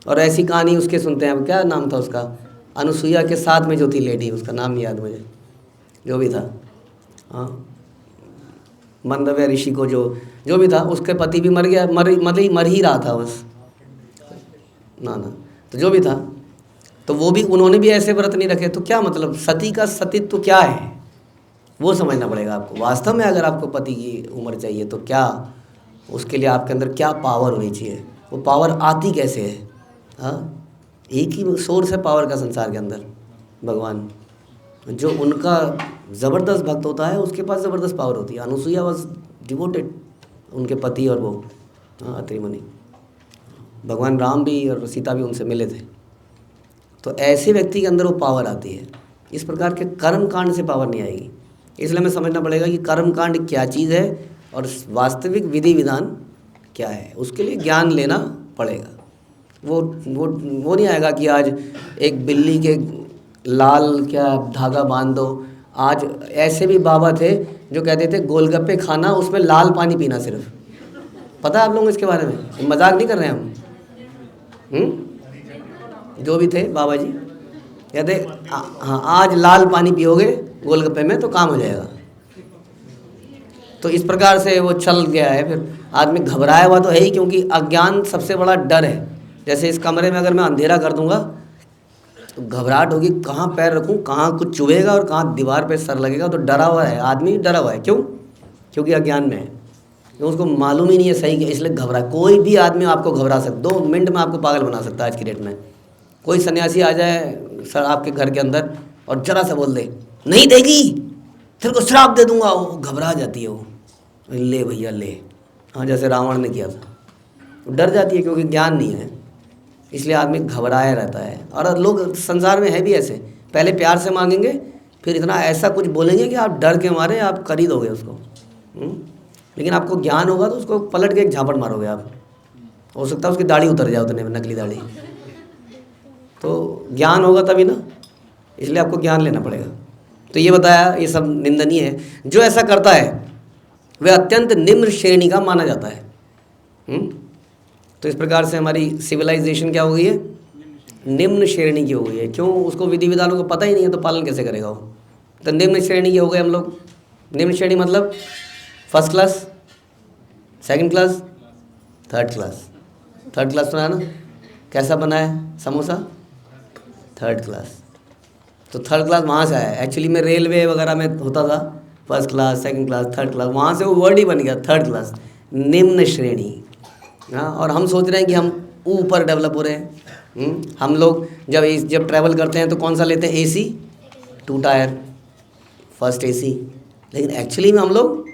और ऐसी कहानी उसके सुनते हैं, अब क्या नाम था उसका, अनुसुईया के साथ में जो थी लेडी, उसका नाम नहीं याद मुझे, जो भी था, हाँ, मंदव्य ऋषि को जो भी था, उसके पति भी मर गया, मर ही रहा था बस, ना तो जो भी था, तो वो भी, उन्होंने भी ऐसे व्रत नहीं रखे। तो क्या मतलब, सती का सतीत्व क्या है वो समझना पड़ेगा आपको। वास्तव में अगर आपको पति की उम्र चाहिए तो क्या, उसके लिए आपके अंदर क्या पावर होनी चाहिए, वो पावर आती कैसे है? हाँ, एक ही सोर्स है पावर का संसार के अंदर, भगवान। जो उनका ज़बरदस्त भक्त होता है उसके पास ज़बरदस्त पावर होती है। अनुसुईया वॉज डिवोटेड, उनके पति और वो, हाँ, अत्रि मुनि, भगवान राम भी और सीता भी उनसे मिले थे। तो ऐसे व्यक्ति के अंदर वो पावर आती है। इस प्रकार के कर्म कांड से पावर नहीं आएगी। इसलिए हमें समझना पड़ेगा कि कर्म कांड क्या चीज़ है और वास्तविक विधि विधान क्या है, उसके लिए ज्ञान लेना पड़ेगा। वो नहीं आएगा कि आज एक बिल्ली के लाल क्या धागा बांध दो। आज ऐसे भी बाबा थे जो कहते थे गोलगप्पे खाना, उसमें लाल पानी पीना सिर्फ। पता है आप लोगों को इसके बारे में? मजाक नहीं कर रहे हैं हम। जो भी थे बाबा जी कहते, हाँ, आज लाल पानी पियोगे गोलगप्पे में तो काम हो जाएगा। तो इस प्रकार से वो चल गया है। फिर आदमी घबराया हुआ तो है ही, क्योंकि अज्ञान सबसे बड़ा डर है। जैसे इस कमरे में अगर मैं अंधेरा कर दूंगा तो घबराहट होगी, कहाँ पैर रखूं, कहाँ कुछ चुभेगा और कहाँ दीवार पे सर लगेगा। तो डरा हुआ है आदमी, डरा हुआ है। क्यों? क्योंकि अज्ञान में है, तो उसको मालूम ही नहीं है सही क्या, इसलिए घबरा। कोई भी आदमी आपको घबरा सकता, 2 मिनट में आपको पागल बना सकता है आज की डेट में। कोई सन्यासी आ जाए सर आपके घर के अंदर और जरा सा बोल दे, नहीं देगी तेरे को श्राप दे दूंगा, वो घबरा जाती है। वो ले भैया ले, हाँ, जैसे रावण ने किया था। वो डर जाती है क्योंकि ज्ञान नहीं है, इसलिए आदमी घबराया रहता है। और लोग संसार में है भी ऐसे, पहले प्यार से मांगेंगे, फिर इतना ऐसा कुछ बोलेंगे कि आप डर के मारे आप कर ही दोगे उसको। लेकिन आपको ज्ञान होगा तो उसको पलट के एक झापड़ मारोगे आप। हो सकता है उसकी दाढ़ी उतर जाए उतने में, नकली दाढ़ी। तो ज्ञान होगा तभी ना, इसलिए आपको ज्ञान लेना पड़ेगा। तो ये बताया, ये सब निंदनीय है। जो ऐसा करता है वह अत्यंत निम्न श्रेणी का माना जाता है। तो इस प्रकार से हमारी सिविलाइजेशन क्या हो गई है? निम्न श्रेणी की हो गई है। क्यों? उसको विधि विधानों को पता ही नहीं है, तो पालन कैसे करेगा वो? तो निम्न श्रेणी के हो गए हम लोग। निम्न श्रेणी मतलब first class, second class, third class. Third class सुना है ना? कैसा बना है समोसा? Third class. तो थर्ड क्लास वहाँ से आया। एक्चुअली में रेलवे वगैरह में होता था first class, second class, third class, वहाँ से वो वर्ड ही बन गया थर्ड क्लास, निम्न श्रेणी। हाँ, और हम सोच रहे हैं कि हम ऊपर डेवलप हो रहे हैं। हम लोग जब ट्रैवल करते हैं तो कौन सा लेते हैं? AC, 2 tyre, first AC। लेकिन एक्चुअली में हम लोग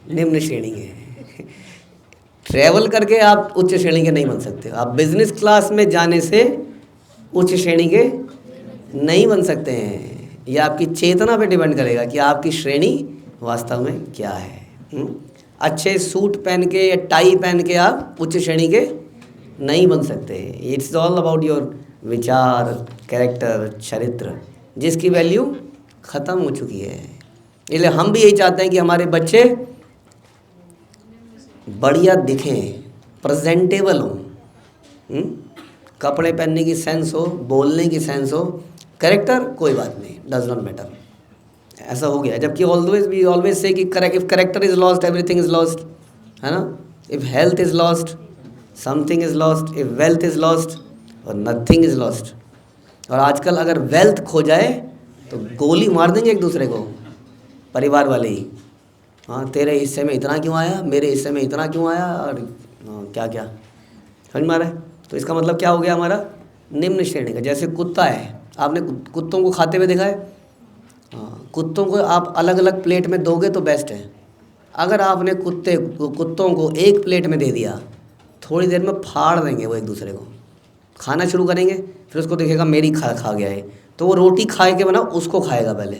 निम्न श्रेणी के हैं। ट्रैवल करके आप उच्च श्रेणी के नहीं बन सकते। आप बिजनेस क्लास में जाने से उच्च श्रेणी के नहीं बन सकते हैं। यह आपकी चेतना पे डिपेंड करेगा कि आपकी श्रेणी वास्तव में क्या है। अच्छे सूट पहन के या टाई पहन के आप उच्च श्रेणी के नहीं बन सकते। इट्स ऑल अबाउट योर विचार, कैरेक्टर, चरित्र, जिसकी वैल्यू ख़त्म हो चुकी है। इसलिए हम भी यही चाहते हैं कि हमारे बच्चे बढ़िया दिखें, प्रेजेंटेबल हों, कपड़े पहनने की सेंस हो, बोलने की सेंस हो। कैरेक्टर कोई बात नहीं, डज नॉट मैटर। ऐसा हो गया। जबकि ऑलवेज वी ऑलवेज से कि if character is lost everything is lost, है ना। If health is lost something is lost, if wealth is lost और नथिंग इज लॉस्ट। और आजकल अगर वेल्थ खो जाए तो गोली मार देंगे एक दूसरे को, परिवार वाले ही। हाँ, तेरे हिस्से में इतना क्यों आया, मेरे हिस्से में इतना क्यों आया, और क्या क्या, समझ में आ रहा है। तो इसका मतलब क्या हो गया हमारा, निम्न श्रेणी का। जैसे कुत्ता है, आपने कुत्तों को खाते हुए देखा है। हाँ, कुत्तों को आप अलग अलग प्लेट में दोगे तो बेस्ट है। अगर आपने कुत्तों को एक प्लेट में दे दिया, थोड़ी देर में फाड़ देंगे वो एक दूसरे को, खाना शुरू करेंगे, फिर उसको देखेगा मेरी खा गया है, तो वो रोटी खाए के बना उसको खाएगा पहले,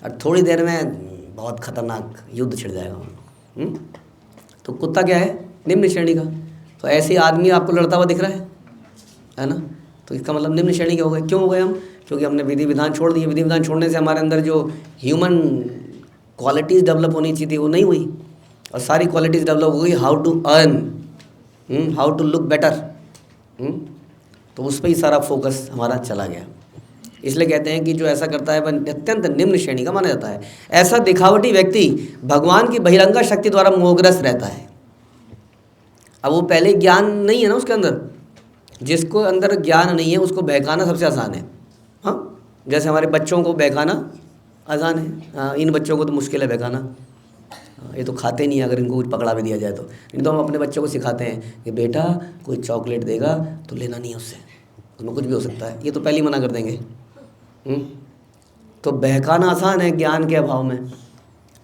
और थोड़ी देर में बहुत खतरनाक युद्ध छिड़ जाएगा। तो कुत्ता क्या है, निम्न श्रेणी का। तो ऐसे आदमी आपको लड़ता हुआ दिख रहा है ना, तो इसका मतलब निम्न श्रेणी के हो गए। क्यों हो गए हम, क्योंकि हमने विधि विधान छोड़ दिए। विधि विधान छोड़ने से हमारे अंदर जो ह्यूमन क्वालिटीज़ डेवलप होनी चाहिए थी वो नहीं हुई, और सारी क्वालिटीज़ डेवलप हो गई how to earn, how to look better. तो उस पर ही सारा फोकस हमारा चला गया। इसलिए कहते हैं कि जो ऐसा करता है वह अत्यंत निम्न श्रेणी का माना जाता है। ऐसा दिखावटी व्यक्ति भगवान की बहिरंगा शक्ति द्वारा मोहग्रस्त रहता है। अब वो पहले ज्ञान नहीं है ना उसके अंदर, जिसको अंदर ज्ञान नहीं है उसको बहकाना सबसे आसान है। हाँ, जैसे हमारे बच्चों को बहकाना आसान है। हाँ, इन बच्चों को तो मुश्किल है बहकाना, ये तो खाते नहीं, अगर इनको कुछ पकड़ा भी दिया जाए तो। नहीं तो हम अपने बच्चों को सिखाते हैं कि बेटा कोई चॉकलेट देगा तो लेना नहीं है उससे, उसमें कुछ भी हो सकता है, ये तो पहले ही मना कर देंगे। तो बहकाना आसान है ज्ञान के अभाव में।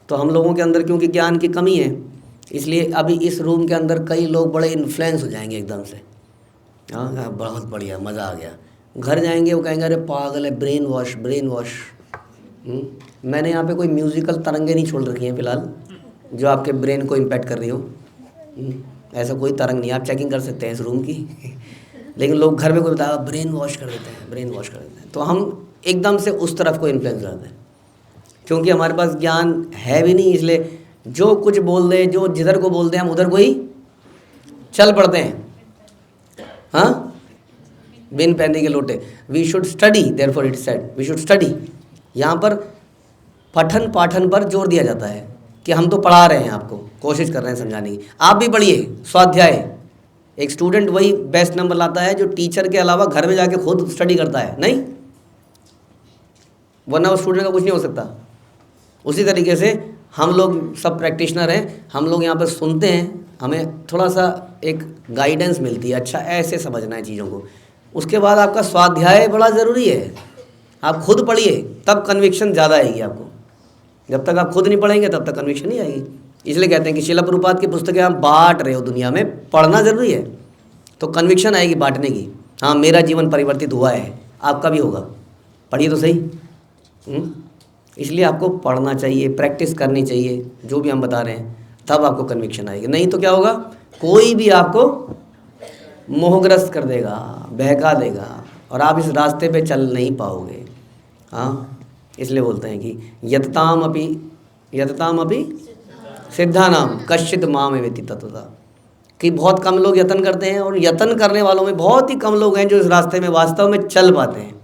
तो हम लोगों के अंदर क्योंकि ज्ञान की कमी है, इसलिए अभी इस रूम के अंदर कई लोग बड़े इन्फ्लुएंस हो जाएंगे एकदम से। हाँ, बहुत बढ़िया, मज़ा आ गया। घर जाएंगे वो कहेंगे अरे पागल है, ब्रेन वॉश ब्रेन वॉश। मैंने यहाँ पे कोई म्यूज़िकल तरंगे नहीं छोड़ रखी हैं फ़िलहाल जो आपके ब्रेन को इम्पैक्ट कर रही हो। ऐसा कोई तरंग नहीं, आप चेकिंग कर सकते हैं इस रूम की। लेकिन लोग घर में कोई बताया ब्रेन वॉश कर देते हैं, ब्रेन वॉश कर देते हैं। तो हम एकदम से उस तरफ को इन्फ्लुएंस करते हैं, क्योंकि हमारे पास ज्ञान है भी नहीं। इसलिए जो कुछ बोल दे, जो जिधर को बोल दे, हम उधर को ही चल पड़ते हैं। हाँ, बिन पैंदी के लोटे। We should study, therefore it said we should study. यहाँ पर पठन पाठन पर जोर दिया जाता है कि हम तो पढ़ा रहे हैं, आपको कोशिश कर रहे हैं समझाने की, आप भी पढ़िए। स्वाध्याय, एक स्टूडेंट वही बेस्ट नंबर लाता है जो टीचर के अलावा घर में जाके खुद स्टडी करता है, नहीं, वरना वो स्टूडेंट का कुछ नहीं हो सकता। उसी तरीके से हम लोग सब प्रैक्टिशनर हैं, हम लोग यहाँ पर सुनते हैं, हमें थोड़ा सा एक गाइडेंस मिलती है, अच्छा ऐसे समझना है चीज़ों को। उसके बाद आपका स्वाध्याय बड़ा ज़रूरी है, आप खुद पढ़िए तब कन्विक्शन ज़्यादा आएगी आपको। जब तक आप खुद नहीं पढ़ेंगे तब तक कन्विक्शन नहीं आएगी। इसलिए कहते हैं कि शिला प्रभुपाद की पुस्तकें आप बांट रहे हो दुनिया में, पढ़ना ज़रूरी है, तो कन्विक्शन आएगी बांटने की। हाँ, मेरा जीवन परिवर्तित हुआ है, आपका भी होगा, पढ़िए तो सही। इसलिए आपको पढ़ना चाहिए, प्रैक्टिस करनी चाहिए जो भी हम बता रहे हैं, तब आपको कन्विक्शन आएगी। नहीं तो क्या होगा, कोई भी आपको मोहग्रस्त कर देगा, बहका देगा, और आप इस रास्ते पे चल नहीं पाओगे। हाँ, इसलिए बोलते हैं कि यतताम अपि सिद्धानाम कश्चित् माम वेति तत्वतः, कि बहुत कम लोग यत्न करते हैं, और यत्न करने वालों में बहुत ही कम लोग हैं जो इस रास्ते में वास्तव में चल पाते हैं।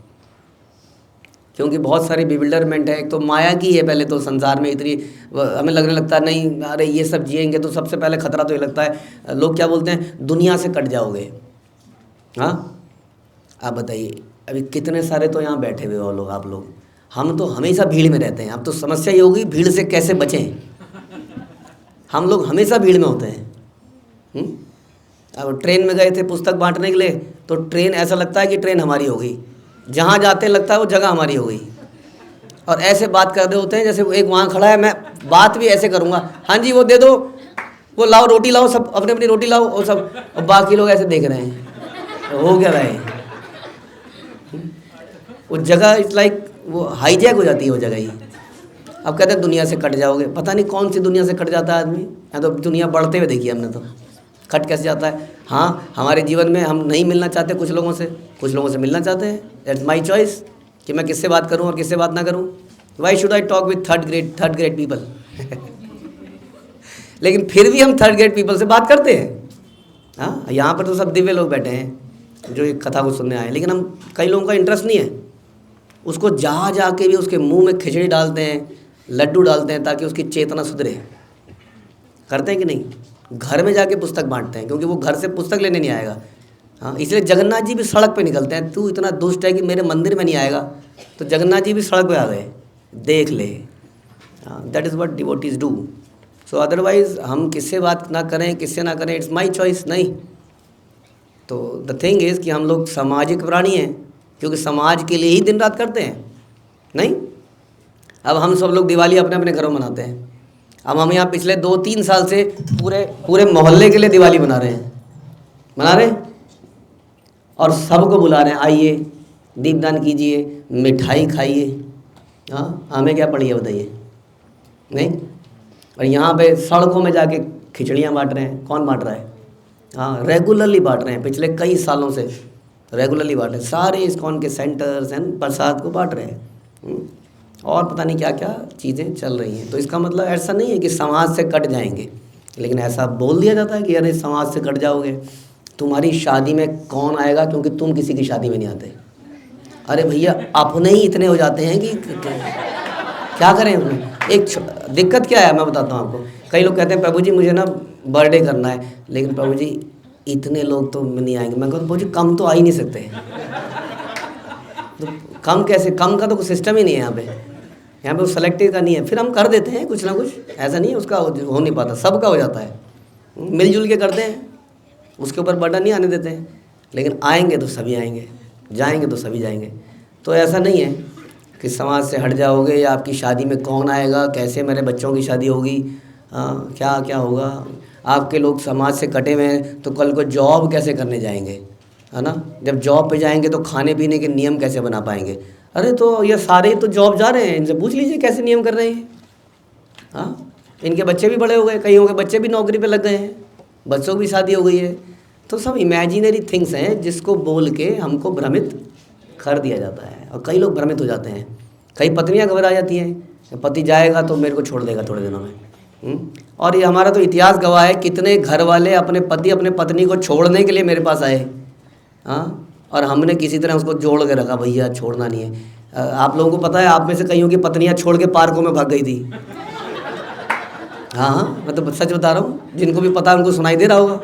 क्योंकि बहुत सारी बिविल्डरमेंट है, एक तो माया की है। पहले तो संसार में इतनी हमें लगने लगता है नहीं, अरे ये सब जिएंगे तो सबसे पहले खतरा तो ये लगता है, लोग क्या बोलते हैं, दुनिया से कट जाओगे। हाँ, आप बताइए, अभी कितने सारे तो यहाँ बैठे हुए हो लोग, आप लोग, हम तो हमेशा भीड़ में रहते हैं। अब तो समस्या ये होगी भीड़ से कैसे बचें, हम लोग हमेशा भीड़ में होते हैं। अब ट्रेन में गए थे पुस्तक बांटने के लिए, तो ट्रेन ऐसा लगता है कि ट्रेन हमारी हो गई, जहाँ जाते लगता है वो जगह हमारी हो गई, और ऐसे बात कर रहे होते हैं जैसे एक वहाँ खड़ा है, मैं बात भी ऐसे करूँगा, हाँ जी वो दे दो, वो लाओ रोटी लाओ, सब अपनी अपनी रोटी लाओ, और सब, और बाकी लोग ऐसे देख रहे हैं, हो क्या रहा है। वो जगह इट्स लाइक वो हाईजैक हो जाती है वो जगह ही। अब कहते हैं दुनिया से कट जाओगे, पता नहीं कौन सी दुनिया से कट जाता है आदमी। यहाँ तो दुनिया बढ़ते हुए देखी हमने, तो कट कैसे जाता है। हाँ, हमारे जीवन में हम नहीं मिलना चाहते कुछ लोगों से मिलना चाहते हैं। दैट्स माई चॉइस कि मैं किससे बात करूँ और किससे बात ना करूँ। Why should I talk with third grade people. लेकिन फिर भी हम थर्ड ग्रेड पीपल से बात करते हैं। हाँ, यहाँ पर तो सब दिव्य लोग बैठे हैं जो एक कथा को सुनने आए, लेकिन हम कई लोगों का इंटरेस्ट नहीं है, उसको जा के भी उसके मुंह में खिचड़ी डालते हैं, लड्डू डालते हैं ताकि उसकी चेतना सुधरे, करते हैं कि नहीं? घर में जाके पुस्तक बांटते हैं क्योंकि वो घर से पुस्तक लेने नहीं आएगा। हाँ, इसलिए जगन्नाथ जी भी सड़क पे निकलते हैं। तू इतना दुष्ट है कि मेरे मंदिर में नहीं आएगा, तो जगन्नाथ जी भी सड़क पे आ गए, देख ले। That is what devotees do. So otherwise हम किससे बात ना करें, किससे ना करें, इट्स माई चॉइस। नहीं, तो द थिंग इज़ कि हम लोग सामाजिक प्राणी हैं, क्योंकि समाज के लिए ही दिन रात करते हैं। नहीं, अब हम सब लोग दिवाली अपने अपने घरों मनाते हैं। अब हम यहाँ पिछले 2-3 साल से पूरे मोहल्ले के लिए दिवाली मना रहे हैं, और सबको बुला रहे हैं, आइए दीपदान कीजिए, मिठाई खाइए। हाँ, हमें क्या पड़ी है बताइए? नहीं। और यहाँ पे सड़कों में जाके खिचड़ियाँ बांट रहे हैं। कौन बांट रहा है? हाँ, रेगुलरली बांट रहे हैं, पिछले कई सालों से रेगुलरली बांट रहे हैं। सारे इस्कॉन के सेंटर्स एंड प्रसाद को बांट रहे हैं, और पता नहीं क्या क्या चीज़ें चल रही हैं। तो इसका मतलब ऐसा नहीं है कि समाज से कट जाएंगे, लेकिन ऐसा बोल दिया जाता है कि अरे समाज से कट जाओगे, तुम्हारी शादी में कौन आएगा क्योंकि तुम किसी की शादी में नहीं आते। अरे भैया, अपने ही इतने हो जाते हैं कि क्या करें उन्हें। एक दिक्कत क्या है मैं बताता हूँ आपको। कई लोग कहते हैं प्रभु जी मुझे ना बर्थडे करना है, लेकिन प्रभु जी इतने लोग तो नहीं आएंगे। मैं कहता प्रभु जी कम तो आ ही नहीं सकते। तो कम कैसे? कम का तो कोई सिस्टम ही नहीं है यहाँ पे वो सेलेक्टिव का नहीं है। फिर हम कर देते हैं कुछ ना कुछ, ऐसा नहीं है उसका हो नहीं पाता, सबका हो जाता है। मिलजुल के करते हैं, उसके ऊपर बर्डन नहीं आने देते हैं। लेकिन आएंगे तो सभी आएंगे, जाएंगे तो सभी जाएंगे। तो ऐसा नहीं है कि समाज से हट जाओगे या आपकी शादी में कौन आएगा, कैसे मेरे बच्चों की शादी होगी, क्या क्या होगा। आपके लोग समाज से कटे हुए हैं तो कल को जॉब कैसे करने जाएंगे, है ना? जब जॉब पे जाएंगे तो खाने पीने के नियम कैसे बना पाएंगे? अरे तो ये सारे तो जॉब जा रहे हैं, इनसे पूछ लीजिए कैसे नियम कर रहे हैं। हाँ, इनके बच्चे भी बड़े हो गए, कईयों के बच्चे भी नौकरी पे लग गए हैं, बच्चों की भी शादी हो गई है। तो सब इमेजिनरी थिंग्स हैं जिसको बोल के हमको भ्रमित कर दिया जाता है, और कई लोग भ्रमित हो जाते हैं। कई पत्नियां घबरा जाती हैं, पति जाएगा तो मेरे को छोड़ देगा थोड़े दिनों में। और ये हमारा तो इतिहास गवाह है, कितने घर वाले अपने पति अपने पत्नी को छोड़ने के लिए मेरे पास आए। हाँ, और हमने किसी तरह उसको जोड़ के रखा, भैया छोड़ना नहीं है। आप लोगों को पता है, आप में से कईयों की पत्नियां छोड़ के पार्कों में भाग गई थी। हाँ, मैं तो सच बता रहा हूँ, जिनको भी पता है उनको सुनाई दे रहा होगा।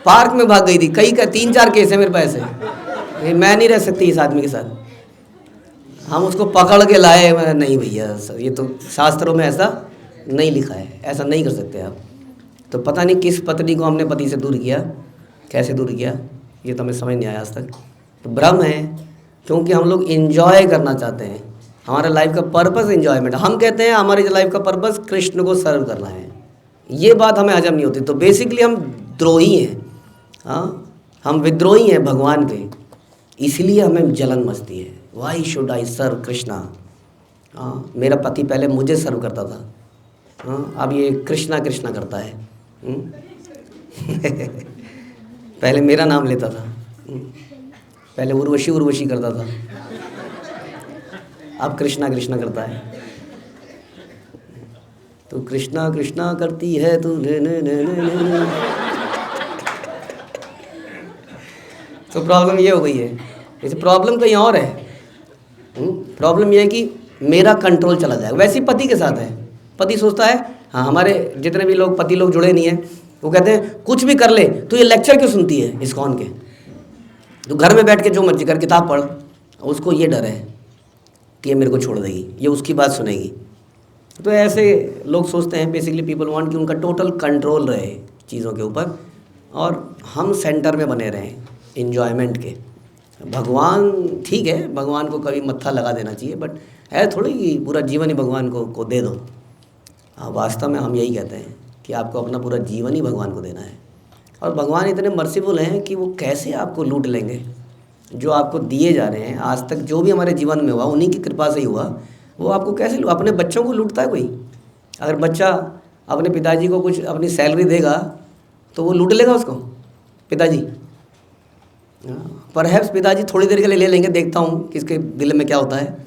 पार्क में भाग गई थी, कई का 3-4 केस है मेरे पास है। मैं नहीं रह सकती इस आदमी के साथ। हम उसको पकड़ के लाए, नहीं भैया ये तो शास्त्रों में ऐसा नहीं लिखा है, ऐसा नहीं कर सकते आप। तो पता नहीं किस पत्नी को हमने पति से दूर किया, कैसे दूर किया, ये तो हमें समझ नहीं आया आज तक। तो भ्रम है, क्योंकि हम लोग एंजॉय करना चाहते हैं। हमारा लाइफ का पर्पस एंजॉयमेंट। हम कहते हैं हमारी लाइफ का पर्पस कृष्ण को सर्व करना है, ये बात हमें हजम नहीं होती। तो बेसिकली हम द्रोही हैं। हाँ, हम विद्रोही हैं भगवान के, इसलिए हमें जलन मचती है। वाई शुड आई सर्व कृष्णा। हाँ, मेरा पति पहले मुझे सर्व करता था, हाँ, अब ये कृष्णा कृष्णा करता है। पहले मेरा नाम लेता था, पहले उर्वशी उर्वशी करता था, अब कृष्णा कृष्णा करता है। तो कृष्णा कृष्णा करती है तू ने। तो प्रॉब्लम ये हो गई है। इसे प्रॉब्लम कहीं और है। प्रॉब्लम ये है कि मेरा कंट्रोल चला जाएगा। वैसे ही पति के साथ है। पति सोचता है, हाँ, हमारे जितने भी लोग पति लोग जुड़े नहीं हैं, वो कहते हैं कुछ भी कर ले तो ये लेक्चर क्यों सुनती है इस्कॉन के, तो घर में बैठ के जो मर्जी कर, किताब पढ़। उसको ये डर है कि ये मेरे को छोड़ देगी, ये उसकी बात सुनेगी। तो ऐसे लोग सोचते हैं, बेसिकली पीपल वांट कि उनका टोटल कंट्रोल रहे चीज़ों के ऊपर, और हम सेंटर में बने रहें इन्जॉयमेंट के। भगवान ठीक है, भगवान को कभी मत्था लगा देना चाहिए, बट है थोड़ी कि पूरा जीवन ही भगवान को दे दो। हाँ, वास्तव में हम यही कहते हैं कि आपको अपना पूरा जीवन ही भगवान को देना है। और भगवान इतने मर्सीफुल हैं कि वो कैसे आपको लूट लेंगे। जो आपको दिए जा रहे हैं, आज तक जो भी हमारे जीवन में हुआ उन्हीं की कृपा से ही हुआ, वो आपको कैसे अपने बच्चों को लूटता है कोई? अगर बच्चा अपने पिताजी को कुछ अपनी सैलरी देगा तो वो लूट लेगा उसको पिताजी। परहैप्स पिताजी थोड़ी देर के लिए ले लेंगे, देखता हूँ किसके दिल में क्या होता है,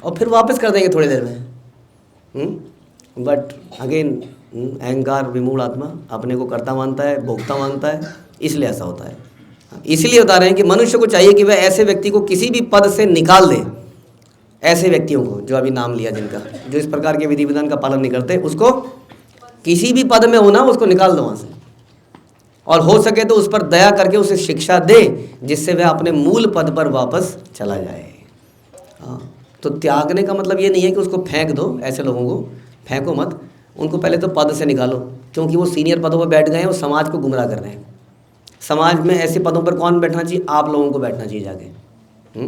और फिर वापस कर देंगे थोड़ी देर में। बट अगेन अहंकार विमूढ़ आत्मा अपने को कर्ता मानता है, भोक्ता मानता है, इसलिए ऐसा होता है। इसलिए बता रहे हैं कि मनुष्य को चाहिए कि वह ऐसे व्यक्ति को किसी भी पद से निकाल दे ऐसे व्यक्तियों को जो अभी नाम लिया जिनका, जो इस प्रकार के विधि विधान का पालन नहीं करते, उसको किसी भी पद में होना उसको निकाल दो वहाँ से, और हो सके तो उस पर दया करके उसे शिक्षा दे जिससे वह अपने मूल पद पर वापस चला जाए। हाँ, तो त्यागने का मतलब ये नहीं है कि उसको फेंक दो, ऐसे लोगों को फेंको मत, उनको पहले तो पद से निकालो, क्योंकि वो सीनियर पदों पर बैठ गए हैं और समाज को गुमराह कर रहे हैं। समाज में ऐसे पदों पर कौन बैठना चाहिए? आप लोगों को बैठना चाहिए जाके।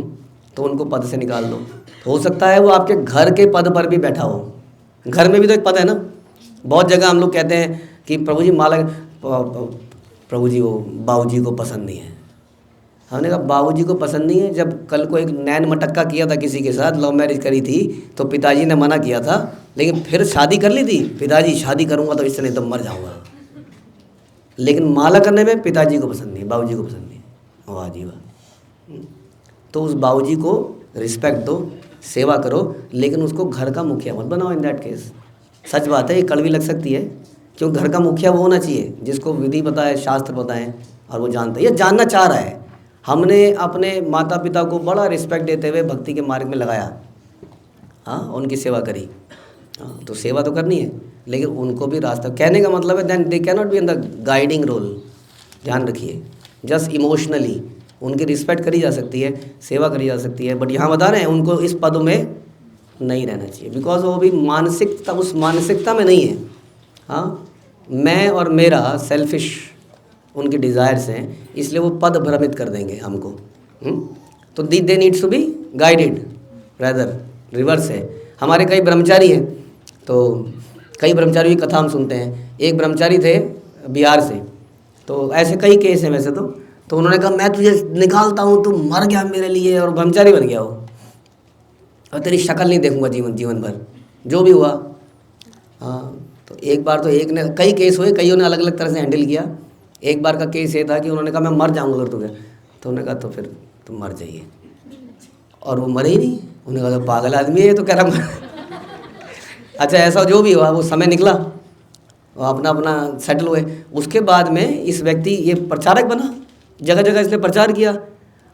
तो उनको पद से निकाल दो। हो सकता है वो आपके घर के पद पर भी बैठा हो, घर में भी तो एक पद है ना। बहुत जगह हम लोग कहते हैं कि प्रभु जी माला, प्रभु जी वो बाबूजी को पसंद नहीं है। हमने कहा बाबूजी को पसंद नहीं है, जब कल को एक नैन मटक्का किया था किसी के साथ, लव मैरिज करी थी, तो पिताजी ने मना किया था, लेकिन फिर शादी कर ली थी। पिताजी शादी करूँगा तो इससे नहीं तो मर जाऊँगा, लेकिन माला करने में पिताजी को पसंद नहीं, बाबूजी को पसंद नहीं। वाह जी वाह। तो उस बाबूजी को रिस्पेक्ट दो, सेवा करो, लेकिन उसको घर का मुखिया मत बनाओ इन दैट केस। सच बात है, ये कड़वी लग सकती है, क्यों? घर का मुखिया वो होना चाहिए जिसको विधि पता है, शास्त्र पता है, और वो जानता है, ये जानना चाह रहा है। हमने अपने माता पिता को बड़ा रिस्पेक्ट देते हुए भक्ति के मार्ग में लगाया, हाँ, उनकी सेवा करी, हाँ, तो सेवा तो करनी है, लेकिन उनको भी रास्ता, कहने का मतलब है then they can not be in the guiding role. ध्यान रखिए, जस्ट इमोशनली उनकी रिस्पेक्ट करी जा सकती है, सेवा करी जा सकती है, बट यहाँ बता रहे हैं उनको इस पद में नहीं रहना चाहिए, बिकॉज वो भी मानसिकता, उस मानसिकता में नहीं है। हाँ, मैं और मेरा सेल्फिश उनके डिज़ायर्स हैं, इसलिए वो पद भ्रमित कर देंगे हमको। तो they needs to be guided, rather reverse है। हमारे कई ब्रह्मचारी हैं, तो कई ब्रह्मचारियों की कथा हम सुनते हैं। एक ब्रह्मचारी थे बिहार से, तो ऐसे कई केस हैं वैसे तो उन्होंने कहा मैं तुझे निकालता हूँ, तू मर गया मेरे लिए, और ब्रह्मचारी बन गया वो, और तेरी शक्ल नहीं देखूंगा जीवन भर, जो भी हुआ। हाँ, तो एक बार तो एक ने, कई केस हुए, कईयों ने अलग अलग तरह से हैंडल किया। एक बार का केस ये था कि उन्होंने कहा मैं मर जाऊंगा अगर तुझे, तो उन्होंने कहा तो फिर तुम मर जाइए, और वो मरे ही नहीं। उन्होंने कहा तो पागल आदमी है, तो कह रहा अच्छा, ऐसा जो भी हुआ, वो समय निकला, वो अपना अपना सेटल हुए। उसके बाद में इस व्यक्ति ये प्रचारक बना, जगह जगह इसने प्रचार किया,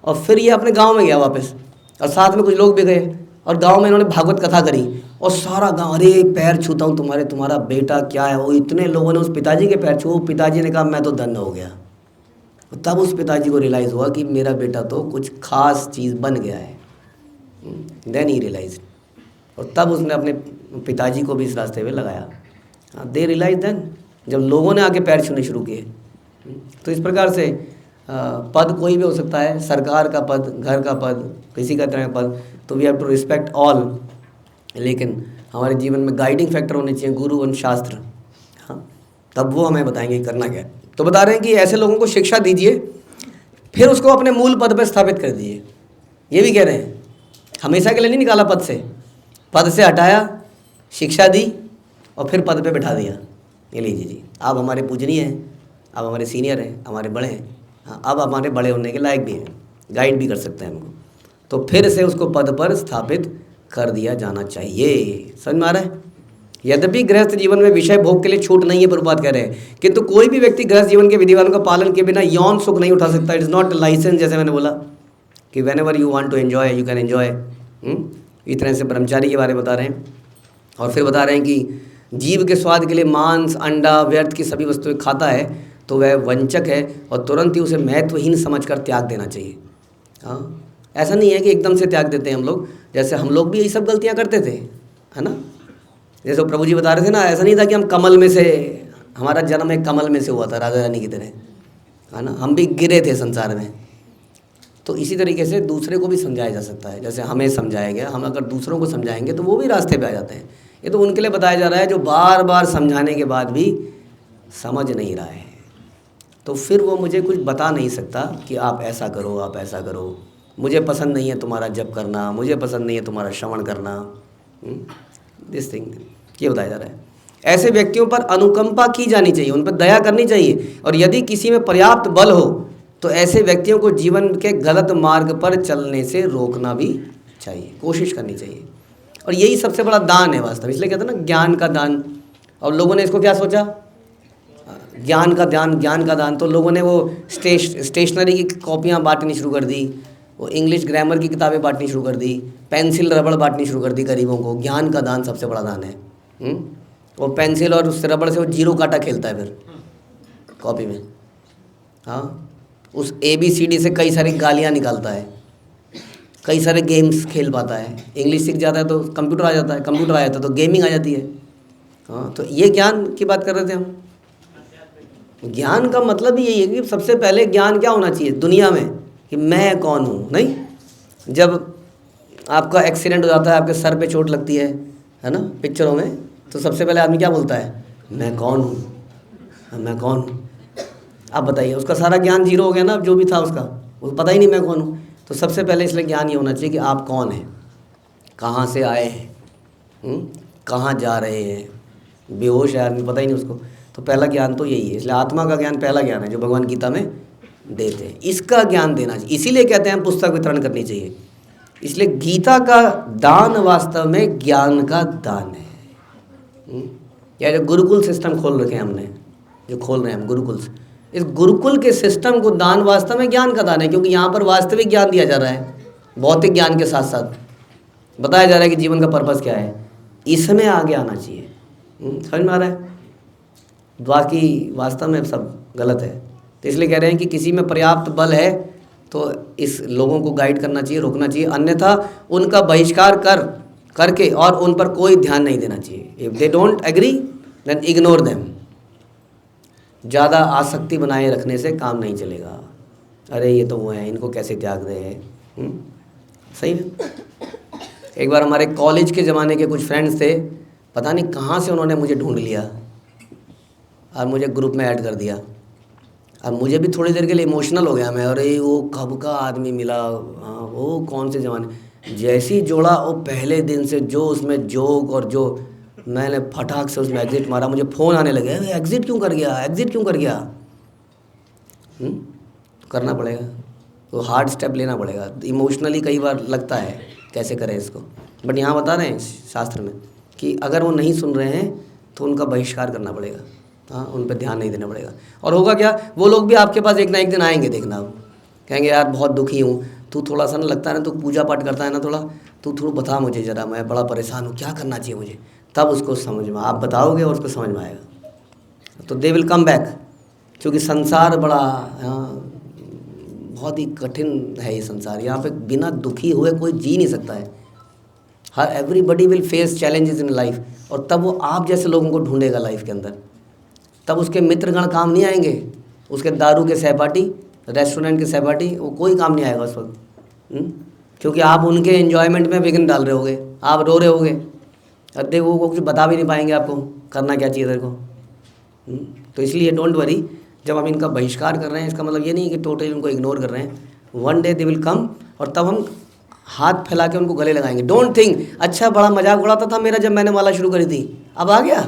और फिर ये अपने गांव में गया वापस, और साथ में कुछ लोग भी गए, और गांव में इन्होंने भागवत कथा करी, और सारा गांव, अरे पैर छूता हूँ तुम्हारा बेटा क्या है। वो इतने लोगों ने उस पिताजी के पैर छू, पिताजी ने कहा मैं तो धन्य हो गया। तब उस पिताजी को रियलाइज़ हुआ कि मेरा बेटा तो कुछ खास चीज़ बन गया है। देन ही रियलाइज, और तब उसने अपने पिताजी को भी इस रास्ते पे लगाया। दे रियलाइज देन, जब लोगों ने आके पैर छूने शुरू किए। तो इस प्रकार से पद कोई भी हो सकता है, सरकार का पद, घर का पद, किसी का तरह का पद, तो we have to respect all, लेकिन हमारे जीवन में गाइडिंग फैक्टर होने चाहिए गुरु और शास्त्र। हाँ, तब वो हमें बताएंगे करना क्या है। तो बता रहे हैं कि ऐसे लोगों को शिक्षा दीजिए, फिर उसको अपने मूल पद पर स्थापित कर दीजिए। ये भी कह रहे हैं, हमेशा के लिए नहीं निकाला पद से, पद से हटाया, शिक्षा दी, और फिर पद पे बैठा दिया। ये लीजिए जी, आप हमारे पूजनीय हैं, आप हमारे सीनियर हैं, हमारे बड़े हैं, हाँ, अब हमारे बड़े होने के लायक भी हैं, गाइड भी कर सकते हैं हमको। तो फिर से उसको पद पर स्थापित कर दिया जाना चाहिए। समझ में आ रहा है? यद्यपि गृहस्थ जीवन में विषय भोग के लिए छूट नहीं है, प्रभुपाद कह रहे हैं, किंतु कोई भी व्यक्ति गृहस्थ जीवन के विधिवानों का पालन के बिना यौन सुख नहीं उठा सकता। इट इज़ नॉट लाइसेंस, जैसे मैंने बोला कि when you want to enjoy you can enjoy. इस तरह से ब्रह्मचारी के बारे में बता रहे हैं, और फिर बता रहे हैं कि जीव के स्वाद के लिए मांस, अंडा, व्यर्थ की सभी वस्तुएं खाता है तो वह वंचक है, और तुरंत ही उसे महत्वहीन समझकर त्याग देना चाहिए। हाँ, ऐसा नहीं है कि एकदम से त्याग देते हैं हम लोग, जैसे हम लोग भी यही सब गलतियाँ करते थे, है ना। जैसे प्रभु जी बता रहे थे ना, ऐसा नहीं था कि हम कमल में से, हमारा जन्म एक कमल में से हुआ था, राजा रानी की तरह, है ना। हम भी गिरे थे संसार में। तो इसी तरीके से दूसरे को भी समझाया जा सकता है, जैसे हमें समझाया गया। हम अगर दूसरों को समझाएंगे तो वो भी रास्ते पे आ जाते हैं। ये तो उनके लिए बताया जा रहा है जो बार बार समझाने के बाद भी समझ नहीं रहा है, तो फिर वो मुझे कुछ बता नहीं सकता कि आप ऐसा करो, आप ऐसा करो, मुझे पसंद नहीं है तुम्हारा जप करना, मुझे पसंद नहीं है तुम्हारा श्रवण करना, दिस थिंग, ये बताया जा रहा है। ऐसे व्यक्तियों पर अनुकंपा की जानी चाहिए, उन पर दया करनी चाहिए, और यदि किसी में पर्याप्त बल हो तो ऐसे व्यक्तियों को जीवन के गलत मार्ग पर चलने से रोकना भी चाहिए, कोशिश करनी चाहिए। और यही सबसे बड़ा दान है वास्तव, इसलिए कहते हैं ना ज्ञान का दान। और लोगों ने इसको क्या सोचा, ज्ञान का दान, ज्ञान का दान, तो लोगों ने वो स्टेशनरी की कॉपियाँ बांटनी शुरू कर दी, वो इंग्लिश ग्रामर की किताबें बांटनी शुरू कर दी, पेंसिल रबड़ बांटनी शुरू कर दी गरीबों को। ज्ञान का दान सबसे बड़ा दान है। वो पेंसिल और उस रबड़ से वो जीरो काटा खेलता है फिर कॉपी में। हाँ, उस ABCD से कई सारी गालियाँ निकालता है, कई सारे गेम्स खेल पाता है। इंग्लिश सीख जाता है तो कंप्यूटर आ जाता है, कंप्यूटर आ जाता है तो गेमिंग आ जाती है। हाँ, तो ये ज्ञान की बात कर रहे थे हम। ज्ञान का मतलब ही यही है कि सबसे पहले ज्ञान क्या होना चाहिए दुनिया में, कि मैं कौन हूँ। नहीं, जब आपका एक्सीडेंट हो जाता है, आपके सर पे चोट लगती है ना पिक्चरों में, तो सबसे पहले आदमी क्या बोलता है, मैं कौन हूँ, मैं कौन हूँ। आप बताइए, उसका सारा ज्ञान जीरो हो गया ना, जो भी था उसका, वो पता ही नहीं मैं कौन हूँ। तो सबसे पहले इसलिए ज्ञान ये होना चाहिए कि आप कौन हैं, कहाँ से आए हैं, कहाँ जा रहे हैं। बेहोश है आदमी, पता ही नहीं उसको। तो पहला ज्ञान तो यही है। इसलिए आत्मा का ज्ञान पहला ज्ञान है जो भगवान गीता में देते हैं। इसका ज्ञान देना चाहिए, इसीलिए कहते हैं पुस्तक वितरण करनी चाहिए। इसलिए गीता का दान वास्तव में ज्ञान का दान है। या जो गुरुकुल सिस्टम खोल रखे हैं हमने, जो खोल रहे हैं हम गुरुकुल, इस गुरुकुल के सिस्टम को दान वास्तव में ज्ञान का दान है, क्योंकि यहाँ पर वास्तविक ज्ञान दिया जा रहा है। भौतिक ज्ञान के साथ साथ बताया जा रहा है कि जीवन का पर्पस क्या है। इसमें आगे आना चाहिए। समझ में आ रहा है? बाकी वास्तव में सब गलत है। तो इसलिए कह रहे हैं कि किसी में पर्याप्त बल है तो इस लोगों को गाइड करना चाहिए, रोकना चाहिए, अन्यथा उनका बहिष्कार करके और उन पर कोई ध्यान नहीं देना चाहिए। If they don't agree then ignore them. ज़्यादा आसक्ति बनाए रखने से काम नहीं चलेगा। अरे ये तो वो है, इनको कैसे त्याग दें। सही है। एक बार हमारे कॉलेज के ज़माने के कुछ फ्रेंड्स थे, पता नहीं कहाँ से उन्होंने मुझे ढूंढ लिया और मुझे ग्रुप में ऐड कर दिया। अब मुझे भी थोड़ी देर के लिए इमोशनल हो गया मैं, अरे वो कब का आदमी मिला, हाँ वो कौन से ज़माने। जैसी जोड़ा वो पहले दिन से जो उसमें जोक, और जो मैंने फटाक से उसमें एग्ज़िट मारा, मुझे फ़ोन आने लगे, एग्ज़िट क्यों कर गया, एग्ज़िट क्यों कर गया। करना पड़ेगा, तो हार्ड स्टेप लेना पड़ेगा। इमोशनली कई बार लगता है कैसे करें इसको, बट यहाँ बता रहे हैं शास्त्र में कि अगर वो नहीं सुन रहे हैं तो उनका बहिष्कार करना पड़ेगा। हाँ, उन पर ध्यान नहीं देना पड़ेगा। और होगा क्या, वो लोग भी आपके पास एक ना एक दिन आएंगे, देखना। अब कहेंगे यार बहुत दुखी हूँ, तू थोड़ा सा ना लगता है ना, तू पूजा पाठ करता है ना थोड़ा, तू थोड़ा बता मुझे ज़रा, मैं बड़ा परेशान हूँ, क्या करना चाहिए मुझे। तब उसको समझ में, आप बताओगे और उसको समझ में आएगा, तो दे विल कम बैक। क्योंकि संसार बड़ा बहुत ही कठिन है ये संसार। यहाँ पे बिना दुखी हुए कोई जी नहीं सकता है। हर everybody will face challenges in life, और तब वो आप जैसे लोगों को ढूंढेगा लाइफ के अंदर। तब उसके मित्रगण काम नहीं आएंगे, उसके दारू के सहपाठी, रेस्टोरेंट के सहपाठी, वो कोई काम नहीं आएगा उस वक्त। क्योंकि आप उनके एंजॉयमेंट में विघ्न डाल रहे होगे, आप रो रहे होगे, अरे वो कुछ बता भी नहीं पाएंगे आपको करना क्या चाहिए तेरे को। तो इसलिए डोंट वरी, जब हम इनका बहिष्कार कर रहे हैं इसका मतलब ये नहीं कि टोटली उनको इग्नोर कर रहे हैं। One day they will come, और तब हम हाथ फैला के उनको गले लगाएंगे। डोंट थिंक अच्छा बड़ा मजाक उड़ाता था मेरा जब मैंने माला शुरू करी थी, अब आ गया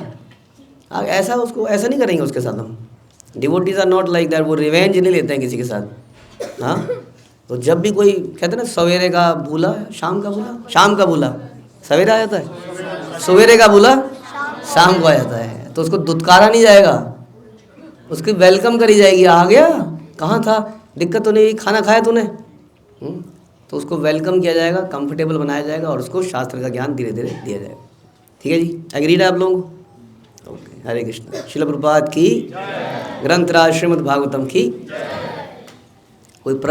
ऐसा, उसको ऐसा नहीं करेंगे उसके साथ हम। Devotees are not like that, वो रिवेंज नहीं लेते हैं किसी के साथ। हाँ, तो जब भी कोई कहते हैं ना सवेरे का भूला शाम का भूला, शाम का भूला सवेरे आ जाता है, सवेरे का भूला शाम को आ जाता है, तो उसको दुत्कारा नहीं जाएगा, उसकी वेलकम करी जाएगी। आ गया, कहाँ था, दिक्कत तो नहीं, खाना खाया तूने, तो उसको वेलकम किया जाएगा, कंफर्टेबल बनाया जाएगा, और उसको शास्त्र का ज्ञान धीरे धीरे दिया जाएगा। ठीक है जी, एग्रीड है आप लोगों को? ओके, हरे कृष्ण। श्रील प्रभुपाद की, ग्रंथराज श्रीमद् भागवतम की। कोई प्रश्न?